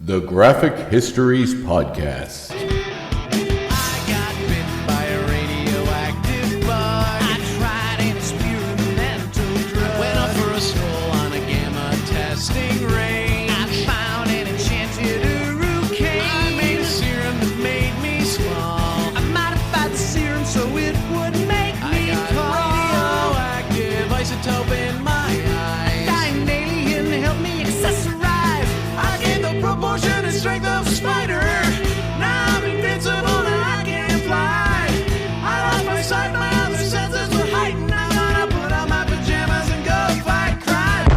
The Graphic Histories Podcast. I got bit by a radioactive bug. I tried an experimental drug. Went up for a stroll on a gamma testing range. I found an enchanted hurricane. I made a serum that made me small. I modified the serum so it would make me tall. Radioactive isotope in my eyes. Dying alien helped me accessorize. I gained the proportion and strength of a spider. Now I'm invincible and I can fly. I lost my sight, my other senses were heightened. I'm gonna put on my pajamas and go fight crime.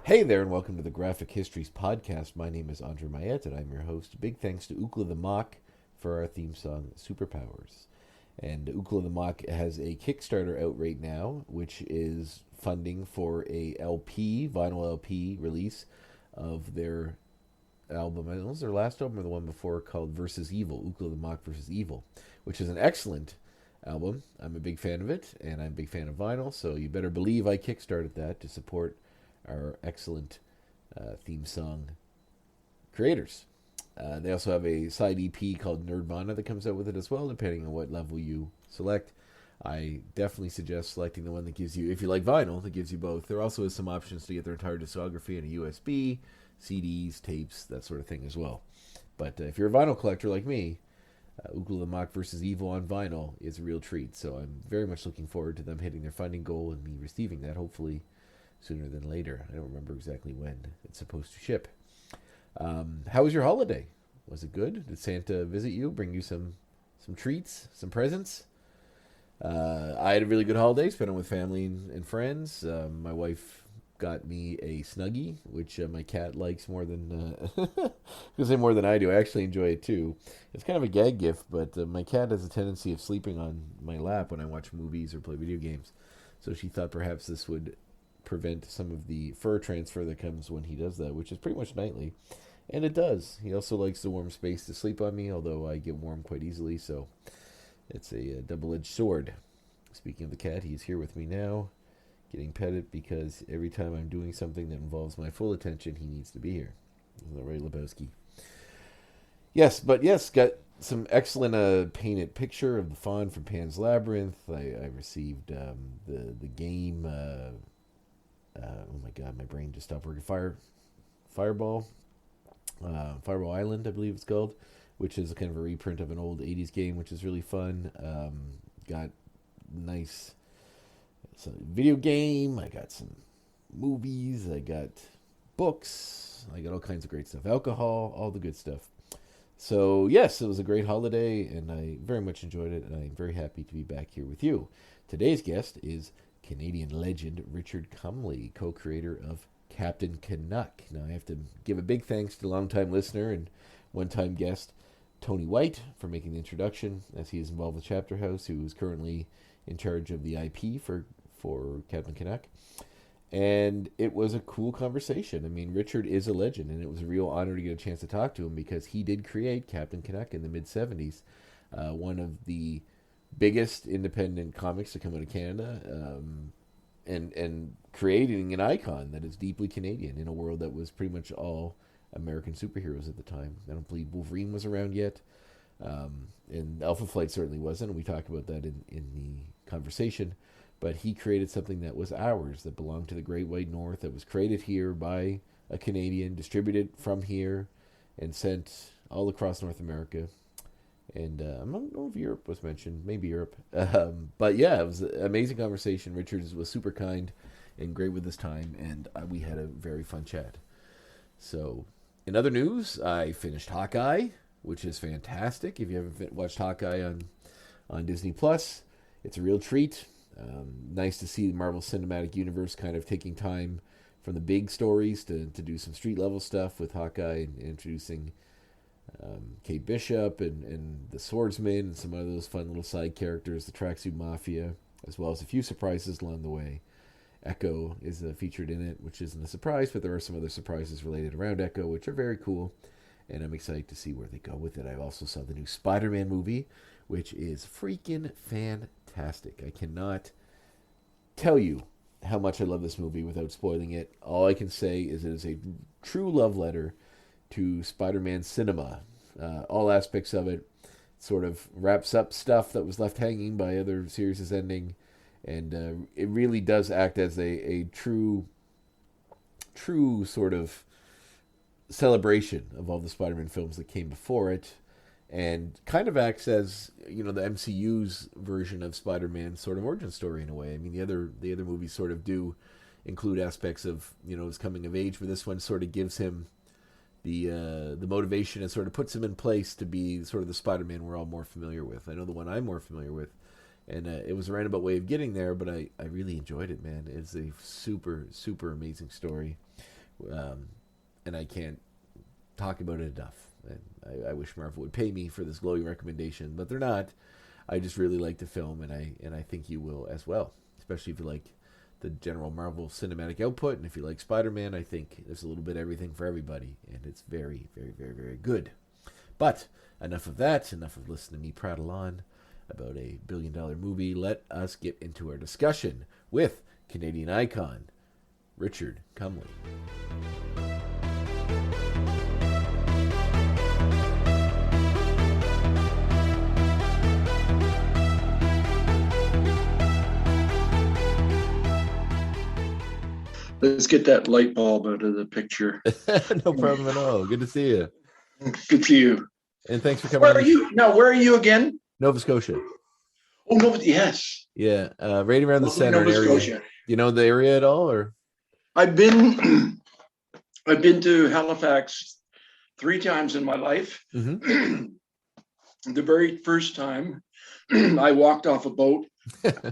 Hey there, and welcome to the Graphic Histories Podcast. My name is André and I'm your host. Big thanks to Ookla the Mock for our theme song, Superpowers. And Ookla the Mock has a Kickstarter out right now, which is funding for a vinyl LP release of their album. I don't know, was their last album or the one before, called Versus Evil, Ookla the Mock Versus Evil, which is an excellent album. I'm a big fan of it, and I'm a big fan of vinyl, so you better believe I kickstarted that to support our excellent theme song creators. They also have a side EP called Nerdvana that comes out with it as well, depending on what level you select. I definitely suggest selecting the one that gives you, if you like vinyl, that gives you both. There also is some options to get their entire discography in a USB, CDs, tapes, that sort of thing as well. But if you're a vinyl collector like me, Ookla the Mock vs. Evil on vinyl is a real treat. So I'm very much looking forward to them hitting their funding goal and me receiving that, hopefully sooner than later. I don't remember exactly when it's supposed to ship. How was your holiday? Was it good? Did Santa visit you, bring you some treats, some presents? I had a really good holiday, spent it with family and friends. My wife got me a Snuggie, which my cat likes more than more than I do. I actually enjoy it too. It's kind of a gag gift, but my cat has a tendency of sleeping on my lap when I watch movies or play video games. So she thought perhaps this would prevent some of the fur transfer that comes when he does that, which is pretty much nightly. And it does. He also likes the warm space to sleep on me, although I get warm quite easily, so it's a double-edged sword. Speaking of the cat, he's here with me now, getting petted, because every time I'm doing something that involves my full attention, he needs to be here. Isn't that right, Lebowski? Yes, got some excellent painted picture of the fawn from Pan's Labyrinth. I received the game. Oh my God, my brain just stopped working. Fireball Island, I believe it's called, which is a kind of a reprint of an old 80s game, which is really fun. Got nice video game. I got some movies. I got books. I got all kinds of great stuff. Alcohol, all the good stuff. So, yes, it was a great holiday, and I very much enjoyed it, and I'm very happy to be back here with you. Today's guest is Canadian legend Richard Cumley, co-creator of Captain Canuck. Now, I have to give a big thanks to longtime listener and one-time guest Tony White for making the introduction, as he is involved with Chapterhouse, who is currently in charge of the IP for Captain Canuck. And it was a cool conversation. I mean, Richard is a legend, and it was a real honor to get a chance to talk to him, because he did create Captain Canuck in the mid-'70s, one of the biggest independent comics to come out of Canada, and creating an icon that is deeply Canadian in a world that was pretty much all American superheroes at the time. I don't believe Wolverine was around yet, and Alpha Flight certainly wasn't, and we talk about that in the conversation. But he created something that was ours, that belonged to the Great White North, that was created here by a Canadian, distributed from here, and sent all across North America. And I don't know if Europe was mentioned, maybe Europe. But yeah, it was an amazing conversation. Richard was super kind and great with his time, and we had a very fun chat. So, in other news, I finished Hawkeye, which is fantastic. If you haven't watched Hawkeye on Disney+, it's a real treat. Nice to see the Marvel Cinematic Universe kind of taking time from the big stories to do some street-level stuff with Hawkeye, and introducing Kate Bishop and the Swordsman and some of those fun little side characters, the Tracksuit Mafia, as well as a few surprises along the way. Echo is featured in it, which isn't a surprise, but there are some other surprises related around Echo, which are very cool, and I'm excited to see where they go with it. I also saw the new Spider-Man movie, which is freaking fantastic. I cannot tell you how much I love this movie without spoiling it. All I can say is it is a true love letter to Spider-Man cinema. All aspects of it sort of wraps up stuff that was left hanging by other series' ending, and it really does act as a true sort of celebration of all the Spider-Man films that came before it, and kind of acts as, you know, the MCU's version of Spider-Man's sort of origin story in a way. I mean, the other movies sort of do include aspects of, you know, his coming of age, but this one sort of gives him the motivation and sort of puts him in place to be sort of the Spider-Man we're all more familiar with. I know the one I'm more familiar with, and it was a roundabout way of getting there, but I really enjoyed it, man. It's a super, super amazing story, and I can't talk about it enough. And I wish Marvel would pay me for this glowing recommendation, but they're not. I just really like the film, and I think you will as well, especially if you like the general Marvel cinematic output, and if you like Spider-Man, I think there's a little bit of everything for everybody, and it's very, very, very, very good. But enough of that, enough of listening to me prattle on about a billion-dollar movie. Let us get into our discussion with Canadian icon, Richard Cumley. Let's get that light bulb out of the picture. No problem at all. Good to see you. Good to see you. And thanks for coming. Where are you? Now, where are you again? Nova Scotia. Oh, Nova, yes. Yeah, right around the center Nova area. Scotia. You know the area at all, or? I've been to Halifax 3 times in my life. Mm-hmm. The very first time, I walked off a boat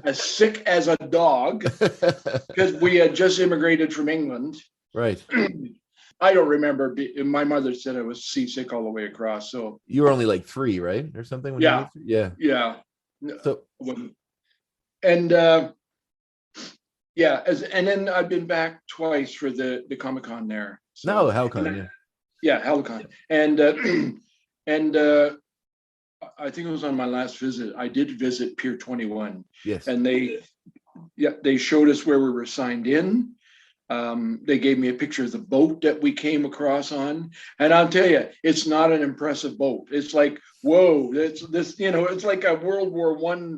as sick as a dog because we had just immigrated from England. Right. I don't remember. My mother said I was seasick all the way across. So you were only like 3, right, or something? When yeah, you yeah. So and yeah, and then I've been back twice for the Comic-Con there. So, no, HalCon, yeah, HalCon, and I think it was on my last visit. I did visit Pier 21. Yes. And they showed us where we were signed in. They gave me a picture of the boat that we came across on. And I'll tell you, it's not an impressive boat. It's like, whoa, this, you know, it's like a World War I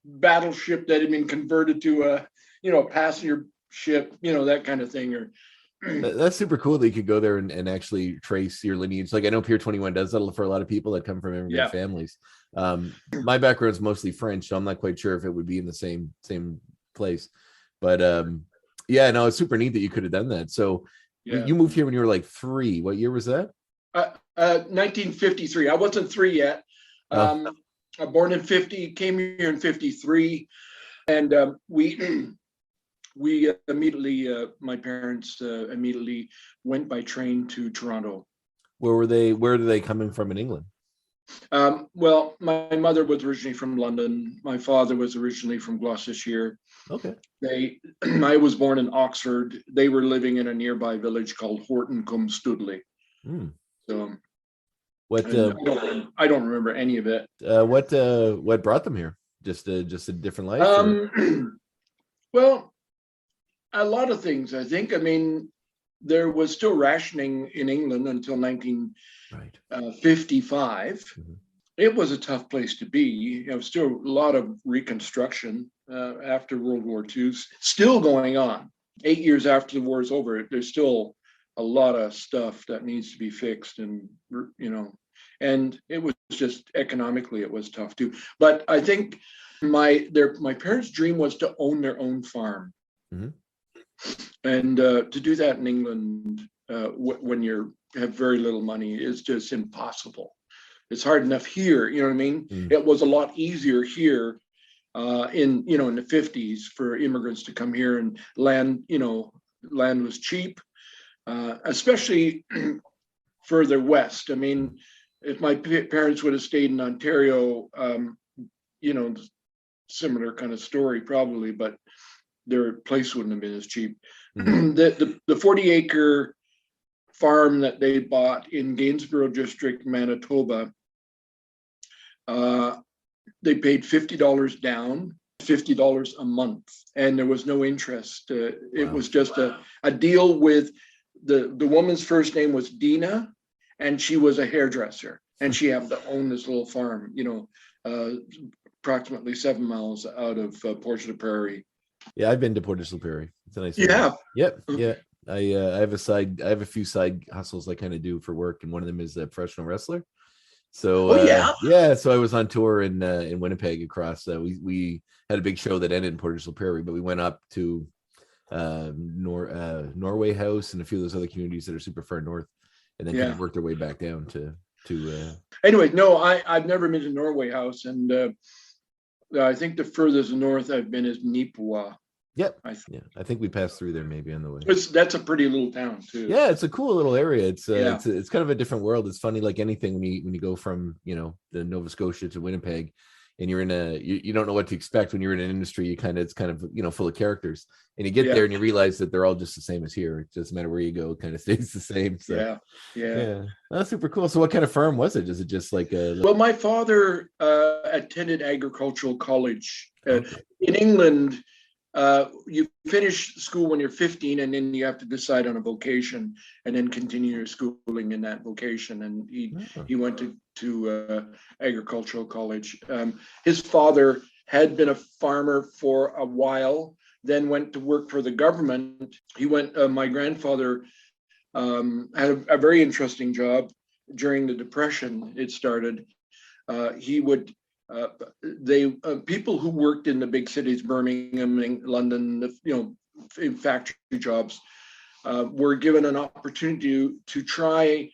battleship that had been converted to a, you know, passenger ship, you know, that kind of thing. Or that's super cool that you could go there and actually trace your lineage. Like, I know Pier 21 does that for a lot of people that come from immigrant families. My background's mostly French, so I'm not quite sure if it would be in the same place. But yeah, no, it's super neat that you could have done that. So you moved here when you were like 3. What year was that? 1953. I wasn't 3 yet. I born in 50, came here in 53, and we immediately, my parents immediately went by train to Toronto. Where were they coming from in England? Well, my mother was originally from London. My father was originally from Gloucestershire. Okay. I was born in Oxford. They were living in a nearby village called Horton cum Studley. So what? I don't remember any of it. What brought them here? Just a different life? Well, a lot of things, I think. I mean, there was still rationing in England until 1955. Mm-hmm. It was a tough place to be. You know, still a lot of reconstruction after World War II, still going on. 8 years after the war is over, there's still a lot of stuff that needs to be fixed, and you know, and it was just economically it was tough too. But I think my parents' dream was to own their own farm. Mm-hmm. And to do that in England when you have very little money is just impossible. It's hard enough here, you know what I mean? It was a lot easier here in the 50s for immigrants to come here, and land was cheap, especially further west. I mean, if my parents would have stayed in Ontario, similar kind of story probably, but their place wouldn't have been as cheap. Mm-hmm. The 40-acre farm that they bought in Gainsborough District, Manitoba, they paid $50 down, $50 a month, and there was no interest. It Wow. was just a deal with the woman's first name was Dina, and she was a hairdresser, and she happened to own this little farm, approximately 7 miles out of Portage la Prairie. Yeah, I've been to Portage la Prairie. It's a nice You area. have? Yep. Yeah. I have a few side hustles I kind of do for work, and one of them is a professional wrestler. So so I was on tour in Winnipeg across. We had a big show that ended in Portage la Prairie, but we went up to Norway House and a few of those other communities that are super far north, and then kind of worked our way back down to. Anyway, no, I've never been to Norway House, and I think the furthest north I've been is Nipawa. Yep. I think we passed through there maybe on the way. That's a pretty little town too. Yeah, it's a cool little area. It's kind of a different world. It's funny, like anything when you go from the Nova Scotia to Winnipeg, and you're in you don't know what to expect when you're in an industry. It's kind of full of characters, and you get there and you realize that they're all just the same as here. It doesn't matter where you go, it kind of stays the same. So yeah, that's super cool. So what kind of farm was it? Is it just like a? Well, my father attended agricultural college in England. You finish school when you're 15, and then you have to decide on a vocation, and then continue your schooling in that vocation. And he went to agricultural college. His father had been a farmer for a while, then went to work for the government. My grandfather had a very interesting job during the Depression. It started. He would. People who worked in the big cities, Birmingham and London, in factory jobs, were given an opportunity to try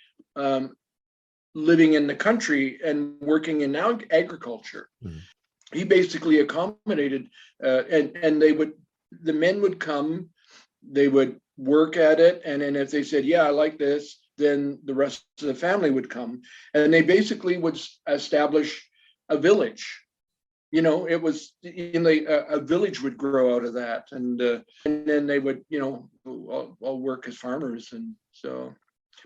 living in the country and working in agriculture. Mm. He basically accommodated, and the men would come, they would work at it, and then if they said, "Yeah, I like this," then the rest of the family would come, and they basically would establish a village. It was a village would grow out of that, and then they would all work as farmers. And so,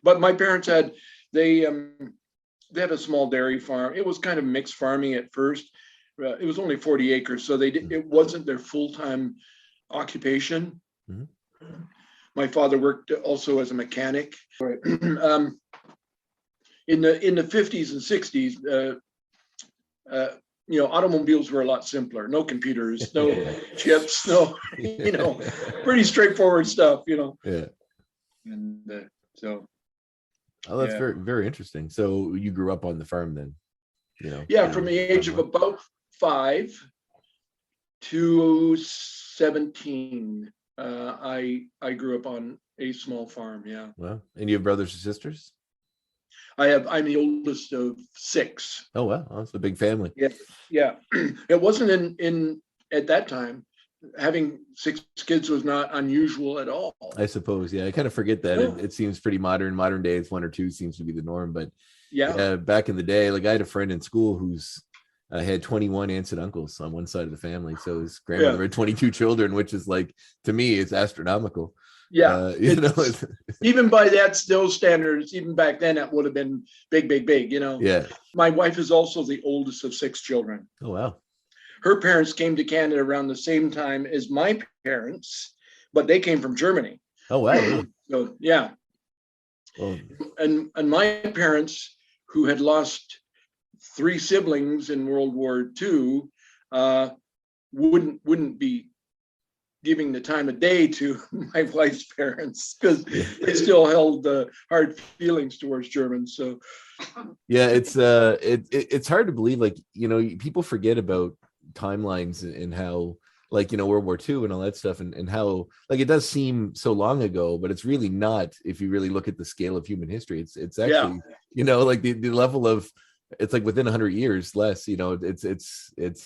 but my parents had a small dairy farm. It was kind of mixed farming at first. It was only 40 acres, so it wasn't their full-time occupation. Mm-hmm. My father worked also as a mechanic. In the 50s and 60s, automobiles were a lot simpler. No computers, no chips, pretty straightforward stuff. Yeah. And so. Oh, that's very, very interesting. So you grew up on the farm then? From the age of about 5 to 17, I grew up on a small farm. Yeah. Wow. And you have brothers and sisters? I'm the oldest of 6. Oh wow, that's a big family. Yeah. It wasn't in at that time. Having 6 kids was not unusual at all. I suppose. Yeah, I kind of forget that. It seems pretty modern. Modern days, 1 or 2 seems to be the norm. But back in the day, like I had a friend in school who's had 21 aunts and uncles on one side of the family. So his grandmother had 22 children, which is like, to me, it's astronomical. Yeah, even by those standards, even back then, that would have been big. Yeah. My wife is also the oldest of 6 children. Oh wow. Her parents came to Canada around the same time as my parents, but they came from Germany. Oh wow. So yeah. Oh. And my parents, who had lost 3 siblings in World War II, wouldn't be giving the time of day to my wife's parents, because they still held hard feelings towards Germans. So yeah, it's hard to believe, like, people forget about timelines and how, like, World War II and all that stuff, and how, like, it does seem so long ago, but it's really not, if you really look at the scale of human history. It's actually like the level of, it's like within 100 years less, it's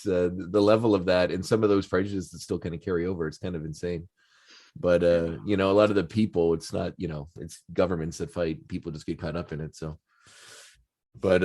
the level of that, and some of those prejudices that still kind of carry over. It's kind of insane. But a lot of the people, it's not, it's governments that fight, people just get caught up in it. So, but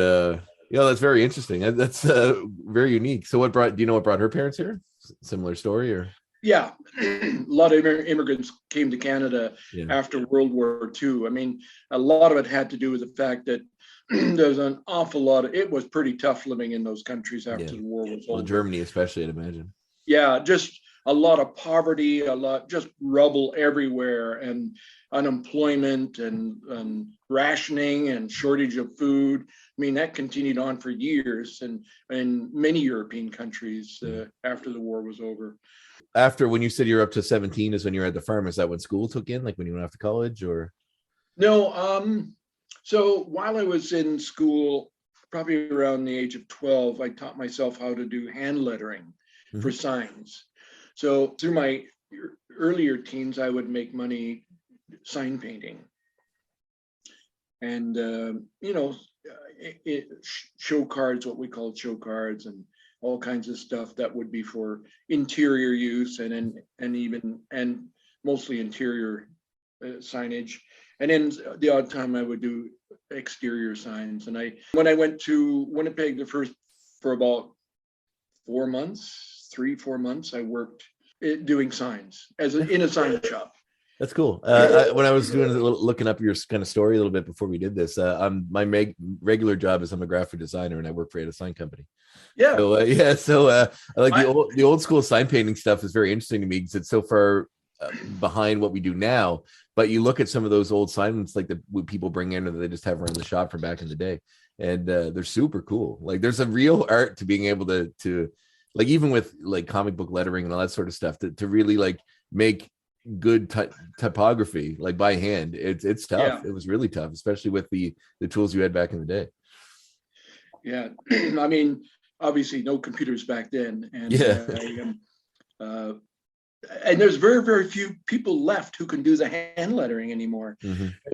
that's very interesting. That's very unique. So do you know what brought her parents here? Similar story, or? Yeah, a lot of immigrants came to Canada after World War II. I mean, a lot of it had to do with the fact that there's an awful lot it was pretty tough living in those countries after the war was over. Well, Germany especially, I'd imagine. Yeah, just a lot of poverty, a lot just rubble everywhere, and unemployment and rationing and shortage of food. I mean, that continued on for years, and in many European countries after the war was over. After, when you said you're up to 17 is when you're at the farm, is that when school took in, like when you went off to college, or? No, so while I was in school, probably around the age of 12, I taught myself how to do hand lettering for signs. So through my earlier teens, I would make money sign painting. And, show cards, what we call show cards, and all kinds of stuff that would be for interior use and mostly interior signage. And then the odd time I would do exterior signs. And when I went to Winnipeg for about 4 months, 3-4 months, I worked doing signs in a sign shop. That's cool. When I was looking up your kind of story a little bit before we did this, my regular job is I'm a graphic designer and I work for a sign company. Yeah. So I like the old school sign painting stuff is very interesting to me because it's so far behind what we do now. But you look at some of those old signs like people bring in, or they just have around the shop from back in the day, and they're super cool. Like there's a real art to being able to like, even with like comic book lettering and all that sort of stuff, to really like make good typography like by hand. It's tough. Yeah. It was really tough, especially with the tools you had back in the day. Yeah. I mean, obviously no computers back then, and and there's very, very few people left who can do the hand lettering anymore.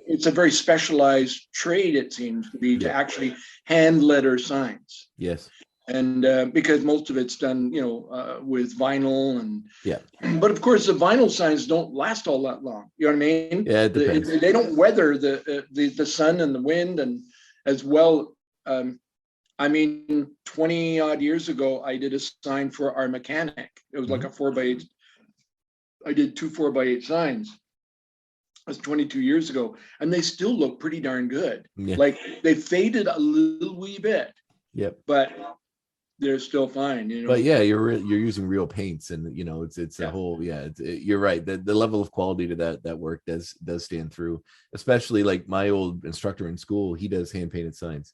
It's a very specialized trade, it seems to be, to actually hand letter signs. Yes. And because most of it's done, with vinyl, but of course the vinyl signs don't last all that long. You know what I mean? Yeah, it depends. They don't weather the sun and the wind and as well. I mean, 20 odd years ago, I did a sign for our mechanic. It was like a 4x8. I did 2 4x8 signs. That's 22 years ago, and they still look pretty darn good. Yeah. Like they faded a little wee bit. Yep. But they're still fine, But yeah, you're using real paints, and it's a whole, you're right. The level of quality to that work does stand through, especially like my old instructor in school. He does hand painted signs,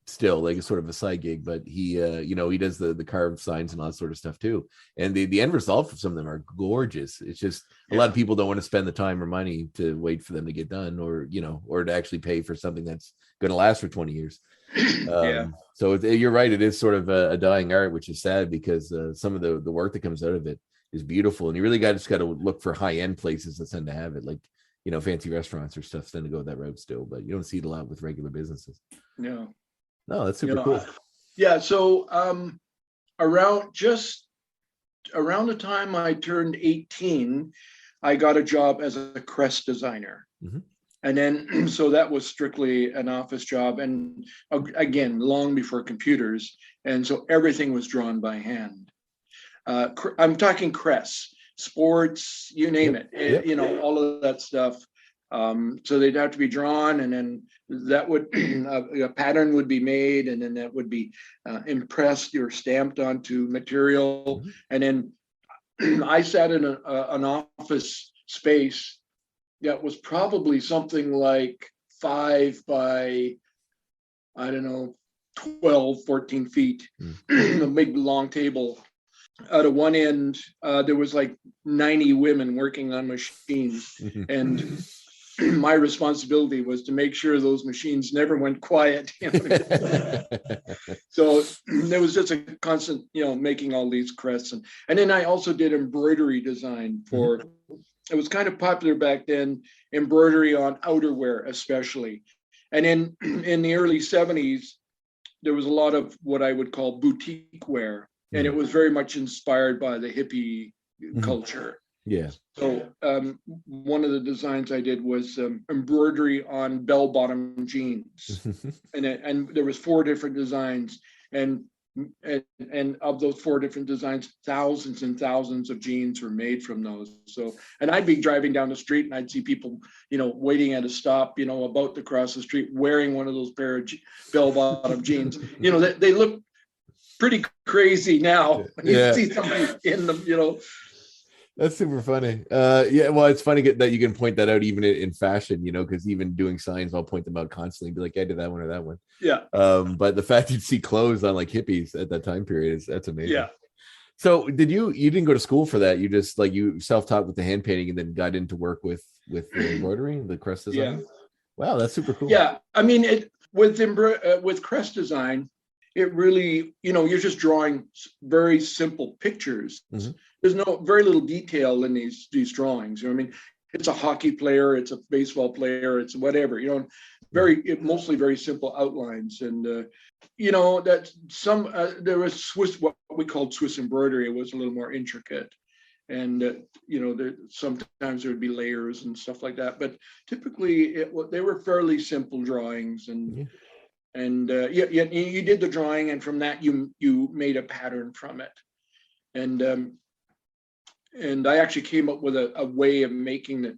still, like a sort of a side gig, but he he does the carved signs and all that sort of stuff too. And the end result of some of them are gorgeous. It's just a lot of people don't want to spend the time or money to wait for them to get done, or to actually pay for something that's going to last for 20 years. So you're right, it is sort of a dying art, which is sad, because some of the work that comes out of it is beautiful, and you really just got to look for high-end places that tend to have it, like fancy restaurants or stuff tend to go that route still, but you don't see it a lot with regular businesses. No, that's super cool. So around the time I turned 18, I got a job as a crest designer. And then, so that was strictly an office job, and again, long before computers. And so everything was drawn by hand. I'm talking crests, sports, you name it, all of that stuff. So they'd have to be drawn, and then that would, a pattern would be made, and then that would be impressed or stamped onto material. And then I sat in an office space that was probably something like 5 by, 12, 14 feet, a big long table. Out of one end, there was like 90 women working on machines. And my responsibility was to make sure those machines never went quiet. So there was just a constant, making all these crests. And then I also did embroidery design for, it was kind of popular back then, embroidery on outerwear especially. And in the early 70s, there was a lot of what I would call boutique wear. And it was very much inspired by the hippie culture. Yeah. So one of the designs I did was embroidery on bell-bottom jeans. and there was 4 different designs. And of those 4 different designs, thousands and thousands of jeans were made from those. So, and I'd be driving down the street and I'd see people, waiting at a stop, about to cross the street, wearing one of those pair of bell-bottom jeans. They look pretty crazy now when you Yeah. see somebody in them, you know. That's super funny. Yeah, well, it's funny that you can point that out even in fashion, you know, because even doing signs, I'll point them out constantly and be like, I did that one or that one. Yeah. But the fact you'd see clothes on like hippies at that time period that's amazing. Yeah. So you didn't go to school for that? You just like you self-taught with the hand painting and then got into work with the embroidery, the crest design? Yeah. Wow, that's super cool. Yeah. I mean, with crest design, it really, you know, you're just drawing very simple pictures. Mhm. There's very little detail in these drawings. You know what I mean? It's a hockey player, it's a baseball player, it's whatever, you know, mostly very simple outlines. And, you know, that there was what we called Swiss embroidery. It was a little more intricate. And, you know, sometimes there would be layers and stuff like that. But typically they were fairly simple drawings. And, you did the drawing, and from that you made a pattern from it. And I actually came up with a way of making it,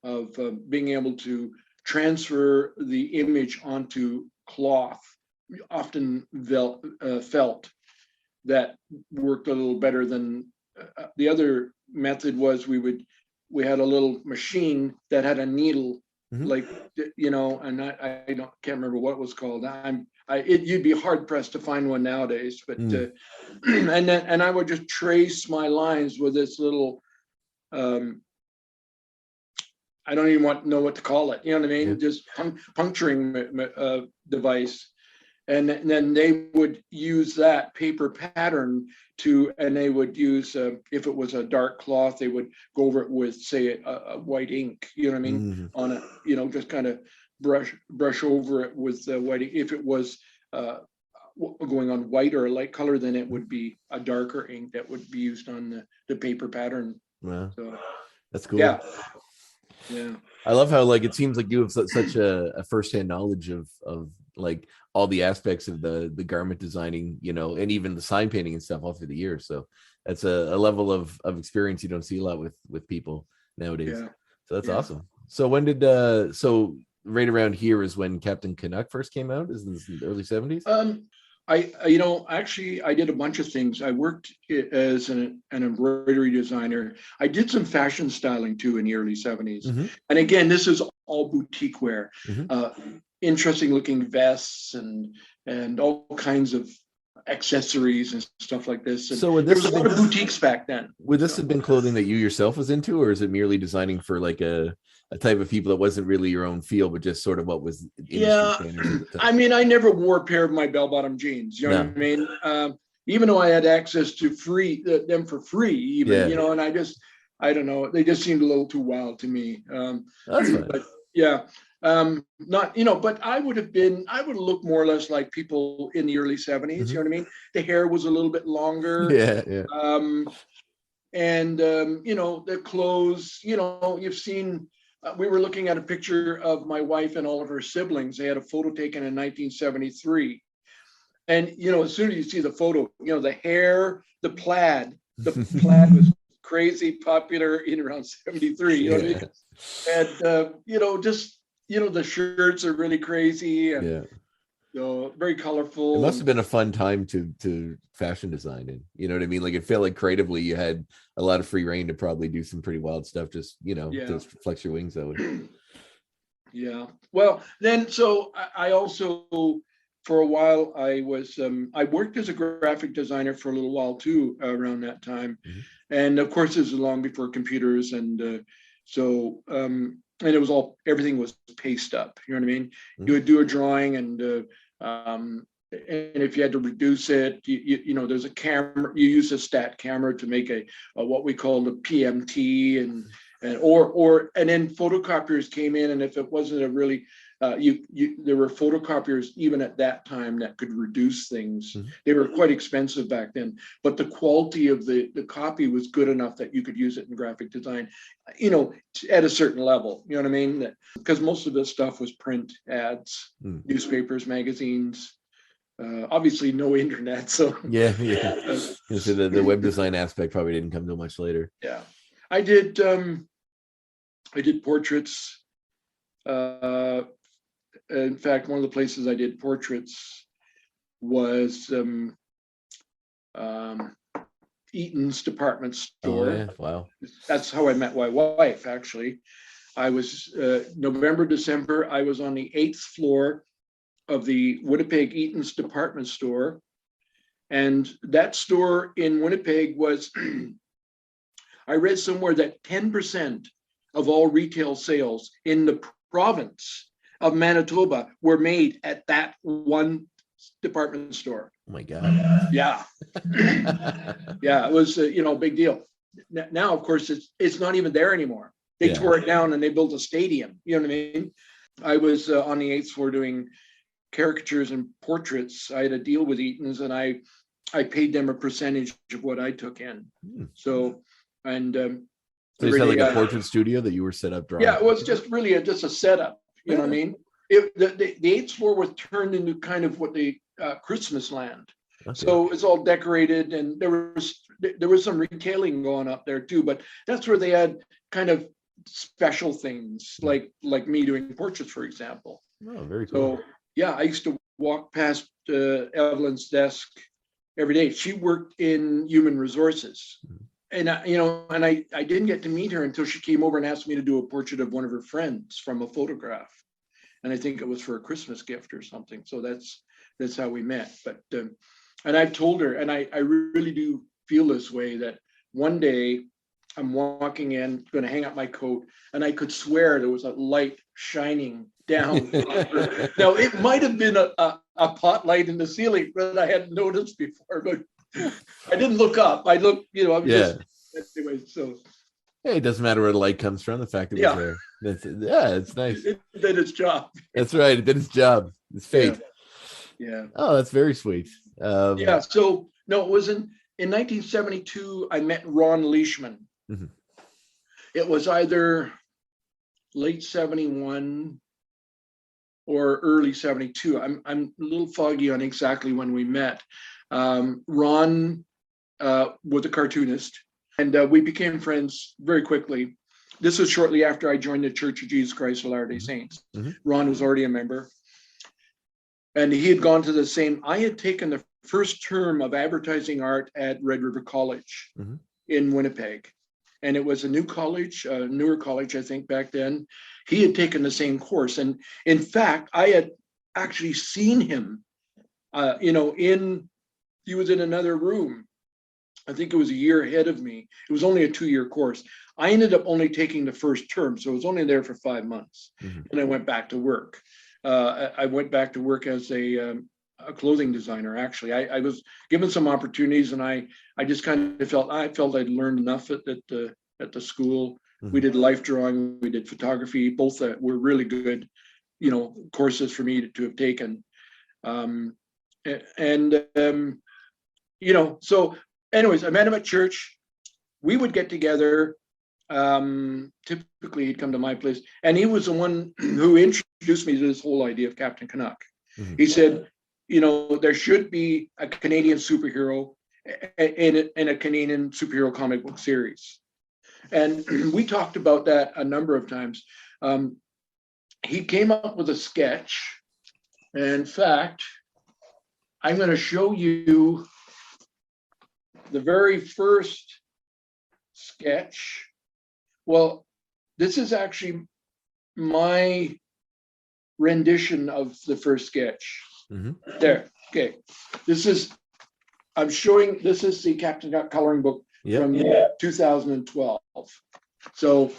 of being able to transfer the image onto cloth, often felt, that worked a little better than the other method. Was we had a little machine that had a needle, like, you know, and can't remember what it was called. You'd be hard pressed to find one nowadays, but and I would just trace my lines with this little, I don't even know what to call it. You know what I mean? Yeah. Just puncturing device. And then they would use that paper pattern and they would use, if it was a dark cloth, they would go over it with, say, a white ink, you know what I mean? On it, you know, just kind of brush over it with white ink. If it was going on white or a light color, then it would be a darker ink that would be used on the paper pattern. Wow. So, that's cool. Yeah. I love how like it seems like you have such a firsthand knowledge of like all the aspects of the garment designing, you know, and even the sign painting and stuff all through the years. So that's a level of experience you don't see a lot with people nowadays. Yeah. So that's awesome. So when did so right around here is when Captain Canuck first came out? Is this in the early 70s? Actually, I did a bunch of things. I worked as an embroidery designer. I did some fashion styling too in the early 70s. And again, this is all boutique wear, interesting looking vests and all kinds of accessories and stuff like this. And So there was a lot of boutiques back then. Would this have been clothing that you yourself was into, or is it merely designing for like a type of people that wasn't really your own field, but just sort of what was industry standard? I mean, I never wore a pair of my bell-bottom jeans. You know what I mean? Even though I had access to them for free, even, you know, and I don't know, they just seemed a little too wild to me. That's fine. But yeah, not, you know, but I would have looked more or less like people in the early 70s. You know what I mean? The hair was a little bit longer. And you know, the clothes, you know, you've seen. We were looking at a picture of my wife and all of her siblings. They had a photo taken in 1973. And, you know, as soon as you see the photo, you know, the hair, the plaid was crazy popular in around 73. You know what I mean? And, you know, just, you know, the shirts are really crazy. And, you know, very colorful. It must have been a fun time to fashion design, and you know what I mean. Like it felt like creatively you had a lot of free reign to probably do some pretty wild stuff. Just you know, just flex your wings that way. Yeah. Well, then so I also for a while I was I worked as a graphic designer for a little while too around that time, and of course this is long before computers, and so and it was everything was paced up. You know what I mean? You would do a drawing, and if you had to reduce it, you know, there's a camera. You use a stat camera to make a what we call a PMT, and then photocopiers came in, and if it wasn't a really there were photocopiers even at that time that could reduce things. They were quite expensive back then, but the quality of the copy was good enough that you could use it in graphic design, you know, at a certain level. You know what I mean? Because most of this stuff was print ads, newspapers, magazines. Obviously, no internet. So So the web design aspect probably didn't come till much later. Yeah, I did portraits. In fact, one of the places I did portraits was Eatons department store. Oh, yeah. Wow. That's how I met my wife, actually. I was November, December, I was on the 8th floor of the Winnipeg Eatons department store. And that store in Winnipeg was, I read somewhere that 10% of all retail sales in the province of Manitoba were made at that one department store. Oh my God. Yeah. Yeah, it was a big deal. Now, of course, it's not even there anymore. They tore it down and they built a stadium. You know what I mean? I was on the 8th floor doing caricatures and portraits. I had a deal with Eatons, and I paid them a percentage of what I took in. So, and so you had like a portrait studio that you were set up drawing? Yeah, it was just really just a setup. You know what I mean? The 8th floor was turned into kind of what the Christmas land. Okay. So it's all decorated, and there was some retailing going up there too. But that's where they had kind of special things like me doing portraits, for example. Oh, very cool. So yeah, I used to walk past Evelyn's desk every day. She worked in human resources, and I didn't get to meet her until she came over and asked me to do a portrait of one of her friends from a photograph, and I think it was for a Christmas gift or something. So that's how we met. But and I told her, and I really do feel this way, that one day I'm walking in, going to hang up my coat, and I could swear there was a light shining down. Now, it might have been a pot light in the ceiling that I hadn't noticed before, but I didn't look up. I looked, just anyway. So hey, it doesn't matter where the light comes from. The fact that it was there. It's nice. It did its job. That's right. It did its job. It's fate. Yeah. Oh, that's very sweet. So no, it was in 1972. I met Ron Leishman. Mm-hmm. It was either late 71 or early 72. I'm a little foggy on exactly when we met. Ron was a cartoonist, and we became friends very quickly. This was shortly after I joined the Church of Jesus Christ of Latter-day Saints. Mm-hmm. Ron was already a member, and he had gone to the same. I had taken the first term of advertising art at Red River College in Winnipeg. And it was a new college, a newer college, I think, back then. He had taken the same course. And in fact, I had actually seen him, he was in another room. I think it was a year ahead of me. It was only a 2-year course. I ended up only taking the first term, so I was only there for 5 months. And I went back to work. I went back to work as a clothing designer. Actually, I was given some opportunities, and I just kind of felt I'd learned enough at the school. We did life drawing, we did photography, both that were really good, courses for me to have taken. So anyways, I met him at church. We would get together. Typically he'd come to my place, and he was the one who introduced me to this whole idea of Captain Canuck. He said, there should be a Canadian superhero in a Canadian superhero comic book series. And we talked about that a number of times. He came up with a sketch. And in fact, I'm going to show you the very first sketch. Well, this is actually my rendition of the first sketch. There. Okay. This is the Captain Canuck coloring book from 2012. So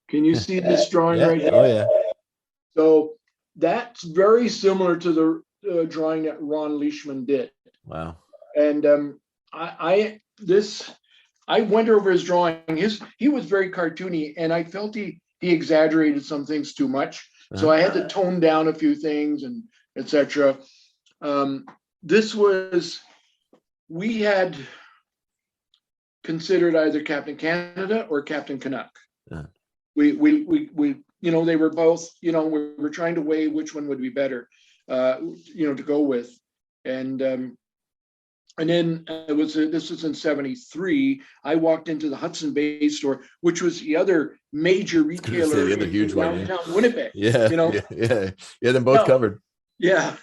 can you see this drawing right here? Oh, yeah. So that's very similar to the drawing that Ron Leishman did. Wow. And I went over his drawing. He was very cartoony, and I felt he exaggerated some things too much. So I had to tone down a few things and etc. We had considered either Captain Canada or Captain Canuck. We they were both, we were trying to weigh which one would be better, to go with. And then this was in 73. I walked into the Hudson Bay store, which was the other major retailer the huge in downtown Winnipeg. Yeah, them both covered. Yeah.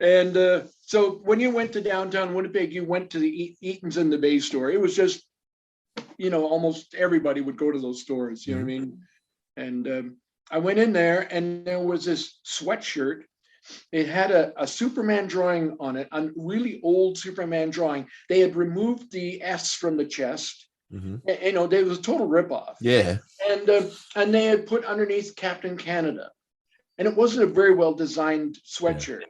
And so when you went to downtown Winnipeg, you went to the Eatons and the Bay store. It was just, almost everybody would go to those stores, you know what I mean? And I went in there and there was this sweatshirt. It had a Superman drawing on it, a really old Superman drawing. They had removed the S from the chest. It was a total ripoff. Yeah. And they had put underneath Captain Canada. And it wasn't a very well designed sweatshirt.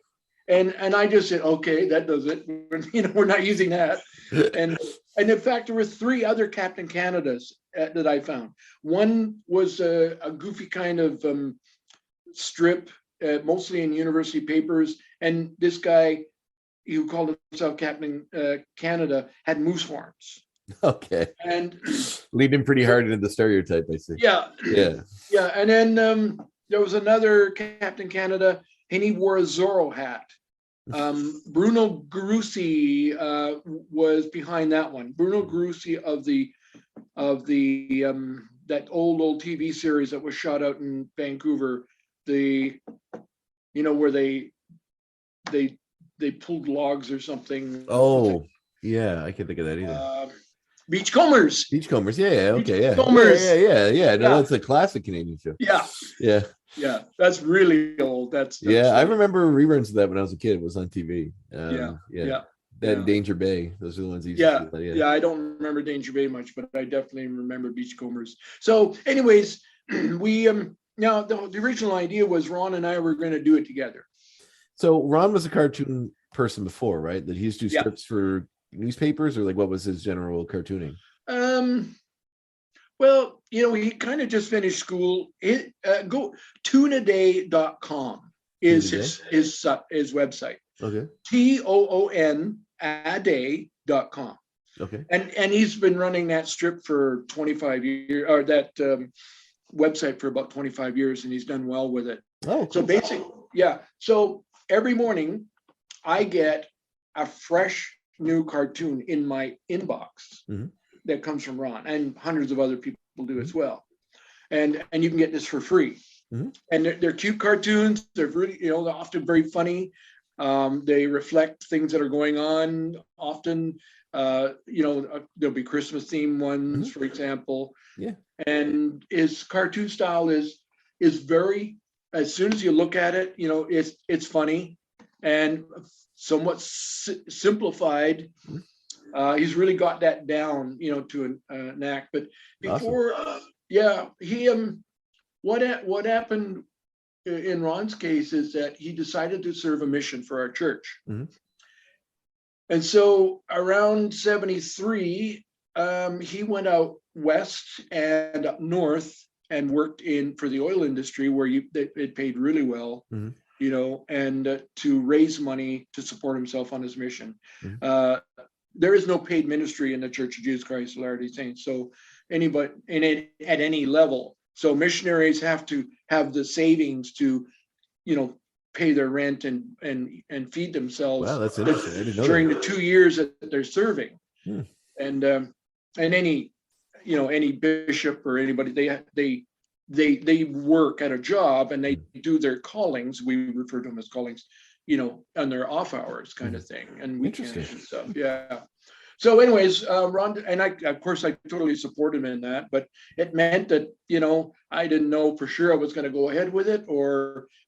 And I just said, okay, that does it. We're not using that. And in fact, there were 3 other Captain Canadas that I found. One was a goofy kind of strip, mostly in university papers. And this guy, who called himself Captain Canada, had moose horns. Okay. And leading pretty hard into the stereotype, I see. Yeah. And then there was another Captain Canada, and he wore a Zorro hat. Bruno Garussi was behind that one. Bruno Garussi of the that old TV series that was shot out in Vancouver, where they pulled logs or something. Oh, yeah, I can't think of that either. Beachcombers. Yeah, okay, yeah. Beachcombers. Yeah. No, that's a classic Canadian show. Yeah, that's really old. That's I remember reruns of that when I was a kid. It was on TV. That Danger Bay. Those are the ones he used to do. Yeah, I don't remember Danger Bay much, but I definitely remember Beachcombers. So, anyways, we now the original idea was Ron and I were going to do it together. So Ron was a cartoon person before, right? That he used to do strips for newspapers, or like what was his general cartooning? Well, he kind of just finished school. Go toonaday.com is his website. Okay. TOON aday.com. Okay. And he's been running that strip for 25 years, or that website for about 25 years, and he's done well with it. Oh, cool. So basically, so every morning I get a fresh new cartoon in my inbox that comes from Ron, and hundreds of other people do as well. And you can get this for free. And they're cute cartoons. They're really, they're often very funny. They reflect things that are going on. Often, there'll be Christmas themed ones, for example. Yeah. And his cartoon style is very, as soon as you look at it, it's funny and somewhat simplified. He's really got that down, to a knack. But before, awesome. What happened in Ron's case is that he decided to serve a mission for our church. And so around 73, he went out west and up north and worked for the oil industry, where it paid really well. And to raise money to support himself on his mission. There is no paid ministry in the Church of Jesus Christ of Latter-day Saints. So anybody at any level. So missionaries have to have the savings to, pay their rent and feed themselves. Wow, that's interesting. I didn't know during that. the 2 years that they're serving. And any bishop or anybody, they work at a job and they do their callings. We refer to them as callings, on their off hours kind of thing, and weekends and stuff. Yeah. So anyways, Ron, and I totally support him in that, but it meant that, I didn't know for sure I was going to go ahead with it,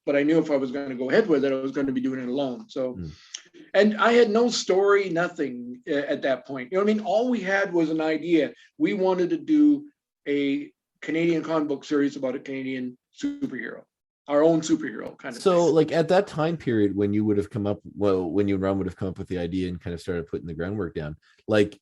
but I knew if I was going to go ahead with it, I was going to be doing it alone. So, and I had no story, nothing at that point. All we had was an idea. We wanted to do a Canadian comic book series about a Canadian superhero, our own superhero kind of so thing. Like at that time period when you would have come up, when you and Ron would have come up with the idea and kind of started putting the groundwork down, like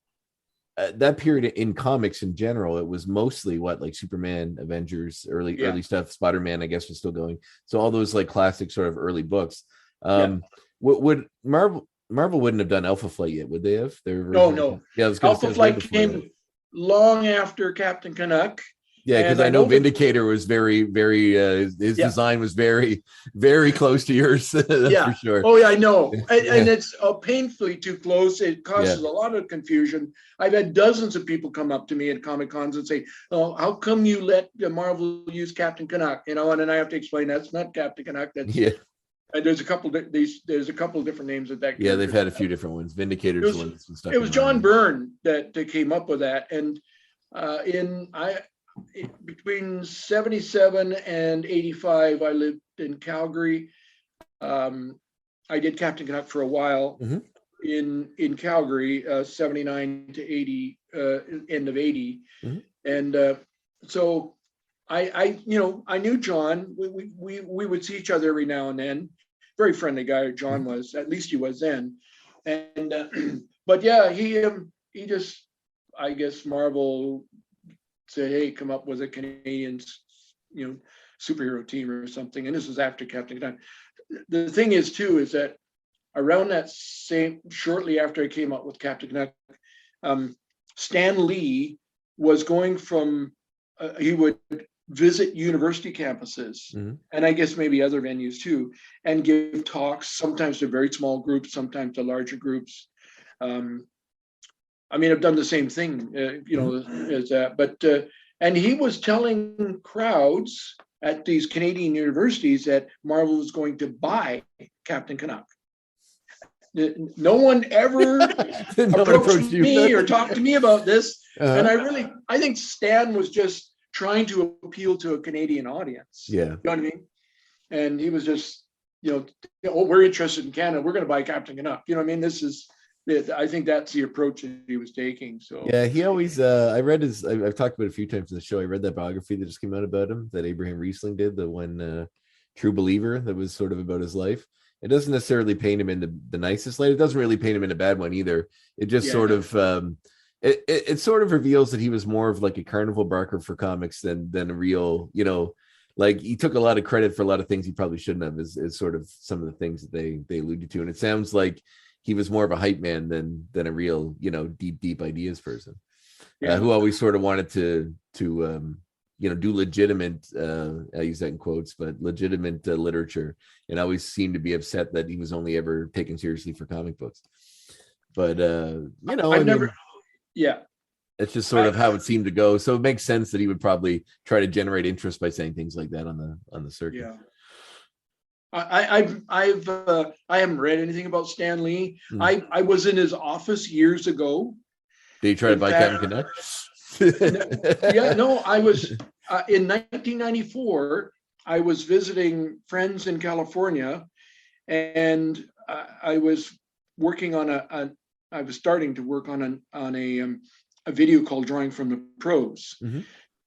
that period in comics in general, it was mostly like Superman, Avengers, early stuff. Spider-Man, I guess, was still going. So all those like classic sort of early books. Would Marvel wouldn't have done Alpha Flight yet, would they have? No. Yeah, Alpha Flight came long after Captain Canuck. Yeah, because I know Vindicator was very, very, his design was very, very close to yours. That's for sure. Oh, yeah, I know. And it's painfully too close. It causes a lot of confusion. I've had dozens of people come up to me at Comic Cons and say, "Oh, how come you let Marvel use Captain Canuck?" And then I have to explain that's not Captain Canuck. That's And there's a couple different names that Yeah, they've character. had a few different ones. Vindicators one that's been stuck It was in John mind. Byrne that came up with that, and between 77 and 85, I lived in Calgary. I did Captain Canuck for a while Mhm. in Calgary, 79 to 80, end of 80. Mhm. And so I knew John. We would see each other every now and then. Very friendly guy, John was. At least he was then. And but yeah, he just, I guess Marvel said, hey, come up with a Canadian, superhero team or something. And this was after Captain Canuck. The thing is too, is that around that shortly after I came up with Captain Canuck, Stan Lee was going from, he would visit university campuses, and I guess maybe other venues too, and give talks, sometimes to very small groups, sometimes to larger groups. I mean, I've done the same thing, as that, but, and he was telling crowds at these Canadian universities that Marvel was going to buy Captain Canuck. No one ever approached me or talked to me about this. And I think Stan was just trying to appeal to a Canadian audience. Yeah. You know what I mean? And he was just, we're interested in Canada. We're going to buy Captain Canuck. You know what I mean? I think that's the approach that he was taking. So yeah, he always, I read I've talked about it a few times in the show. I read that biography that just came out about him that Abraham Riesling did, the one True Believer, that was sort of about his life. It doesn't necessarily paint him in the nicest light. It doesn't really paint him in a bad one either. It just sort of, it sort of reveals that he was more of like a carnival barker for comics than a real, like he took a lot of credit for a lot of things he probably shouldn't have, is sort of some of the things that they alluded to. And it sounds like he was more of a hype man than a real, deep ideas person, who always sort of wanted to do legitimate, I use that in quotes, but legitimate literature, and always seemed to be upset that he was only ever taken seriously for comic books. But, it's just sort of how it seemed to go. So it makes sense that he would probably try to generate interest by saying things like that on the circuit. Yeah. I haven't read anything about Stan Lee. I was in his office years ago. Did you try to buy Captain Canuck? I was in 1994. I was visiting friends in California, and I was working on I was starting to work on a video called Drawing from the Pros.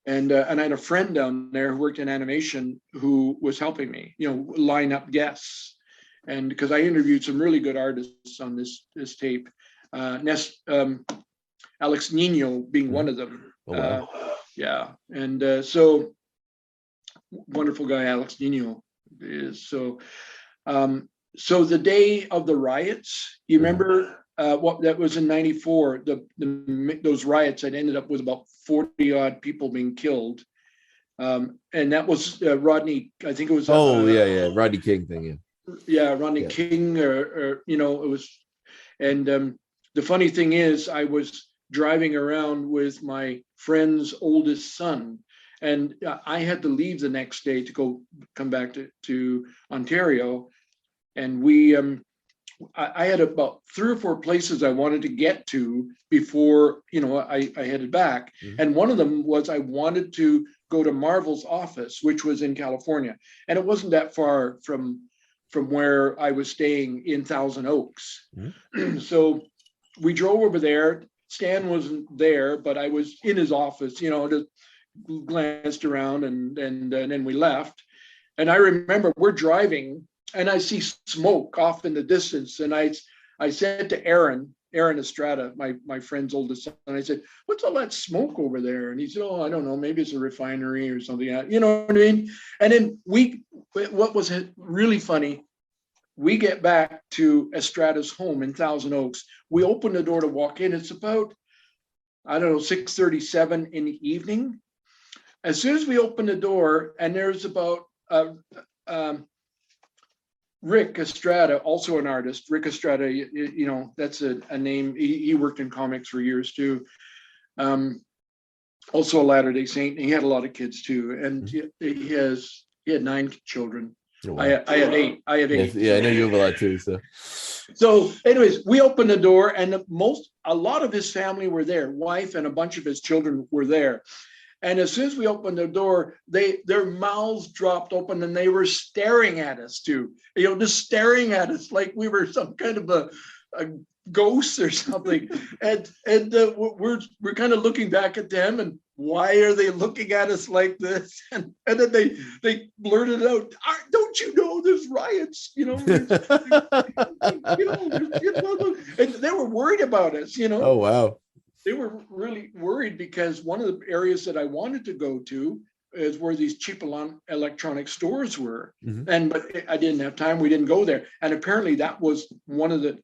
And I had a friend down there who worked in animation who was helping me, line up guests. And because I interviewed some really good artists on this tape, Alex Nino being one of them. Oh, wow. And so wonderful guy Alex Nino is. So the day of the riots, you remember what that was in 94, those riots that ended up with about 40 odd people being killed. And that was Rodney, I think it was. Rodney King thing. Rodney King, or it was. And the funny thing is, I was driving around with my friend's oldest son, and I had to leave the next day to come back to Ontario. And I had about 3 or 4 places I wanted to get to before, I headed back. And one of them was I wanted to go to Marvel's office, which was in California. And it wasn't that far from where I was staying in Thousand Oaks. So we drove over there. Stan wasn't there, but I was in his office, just glanced around, and then we left. And I remember we're driving, and I see smoke off in the distance. And I said to Aaron Estrada, my friend's oldest son, I said, what's all that smoke over there? And he said, oh, I don't know, maybe it's a refinery or something. You know what I mean? And then what was really funny, we get back to Estrada's home in Thousand Oaks. We open the door to walk in. It's about, 6:37 in the evening. As soon as we open the door, and there's about Rick Estrada, also an artist. Rick Estrada, that's a name. He worked in comics for years too. Also a Latter-day Saint. He had a lot of kids too, and he had 9 children. Oh, wow. I had eight. Yes, yeah, I know you have a lot too. So, anyways, we opened the door, and a lot of his family were there. Wife and a bunch of his children were there. And as soon as we opened the door, their mouths dropped open, and they were staring at us too. Just staring at us like we were some kind of a ghost or something. and we're kind of looking back at them, and why are they looking at us like this? And then they blurted out, "Don't you know there's riots? And they were worried about us. Oh, wow. They were really worried because one of the areas that I wanted to go to is where these cheap electronic stores were. Mm-hmm. But I didn't have time. We didn't go there. And apparently that was one of the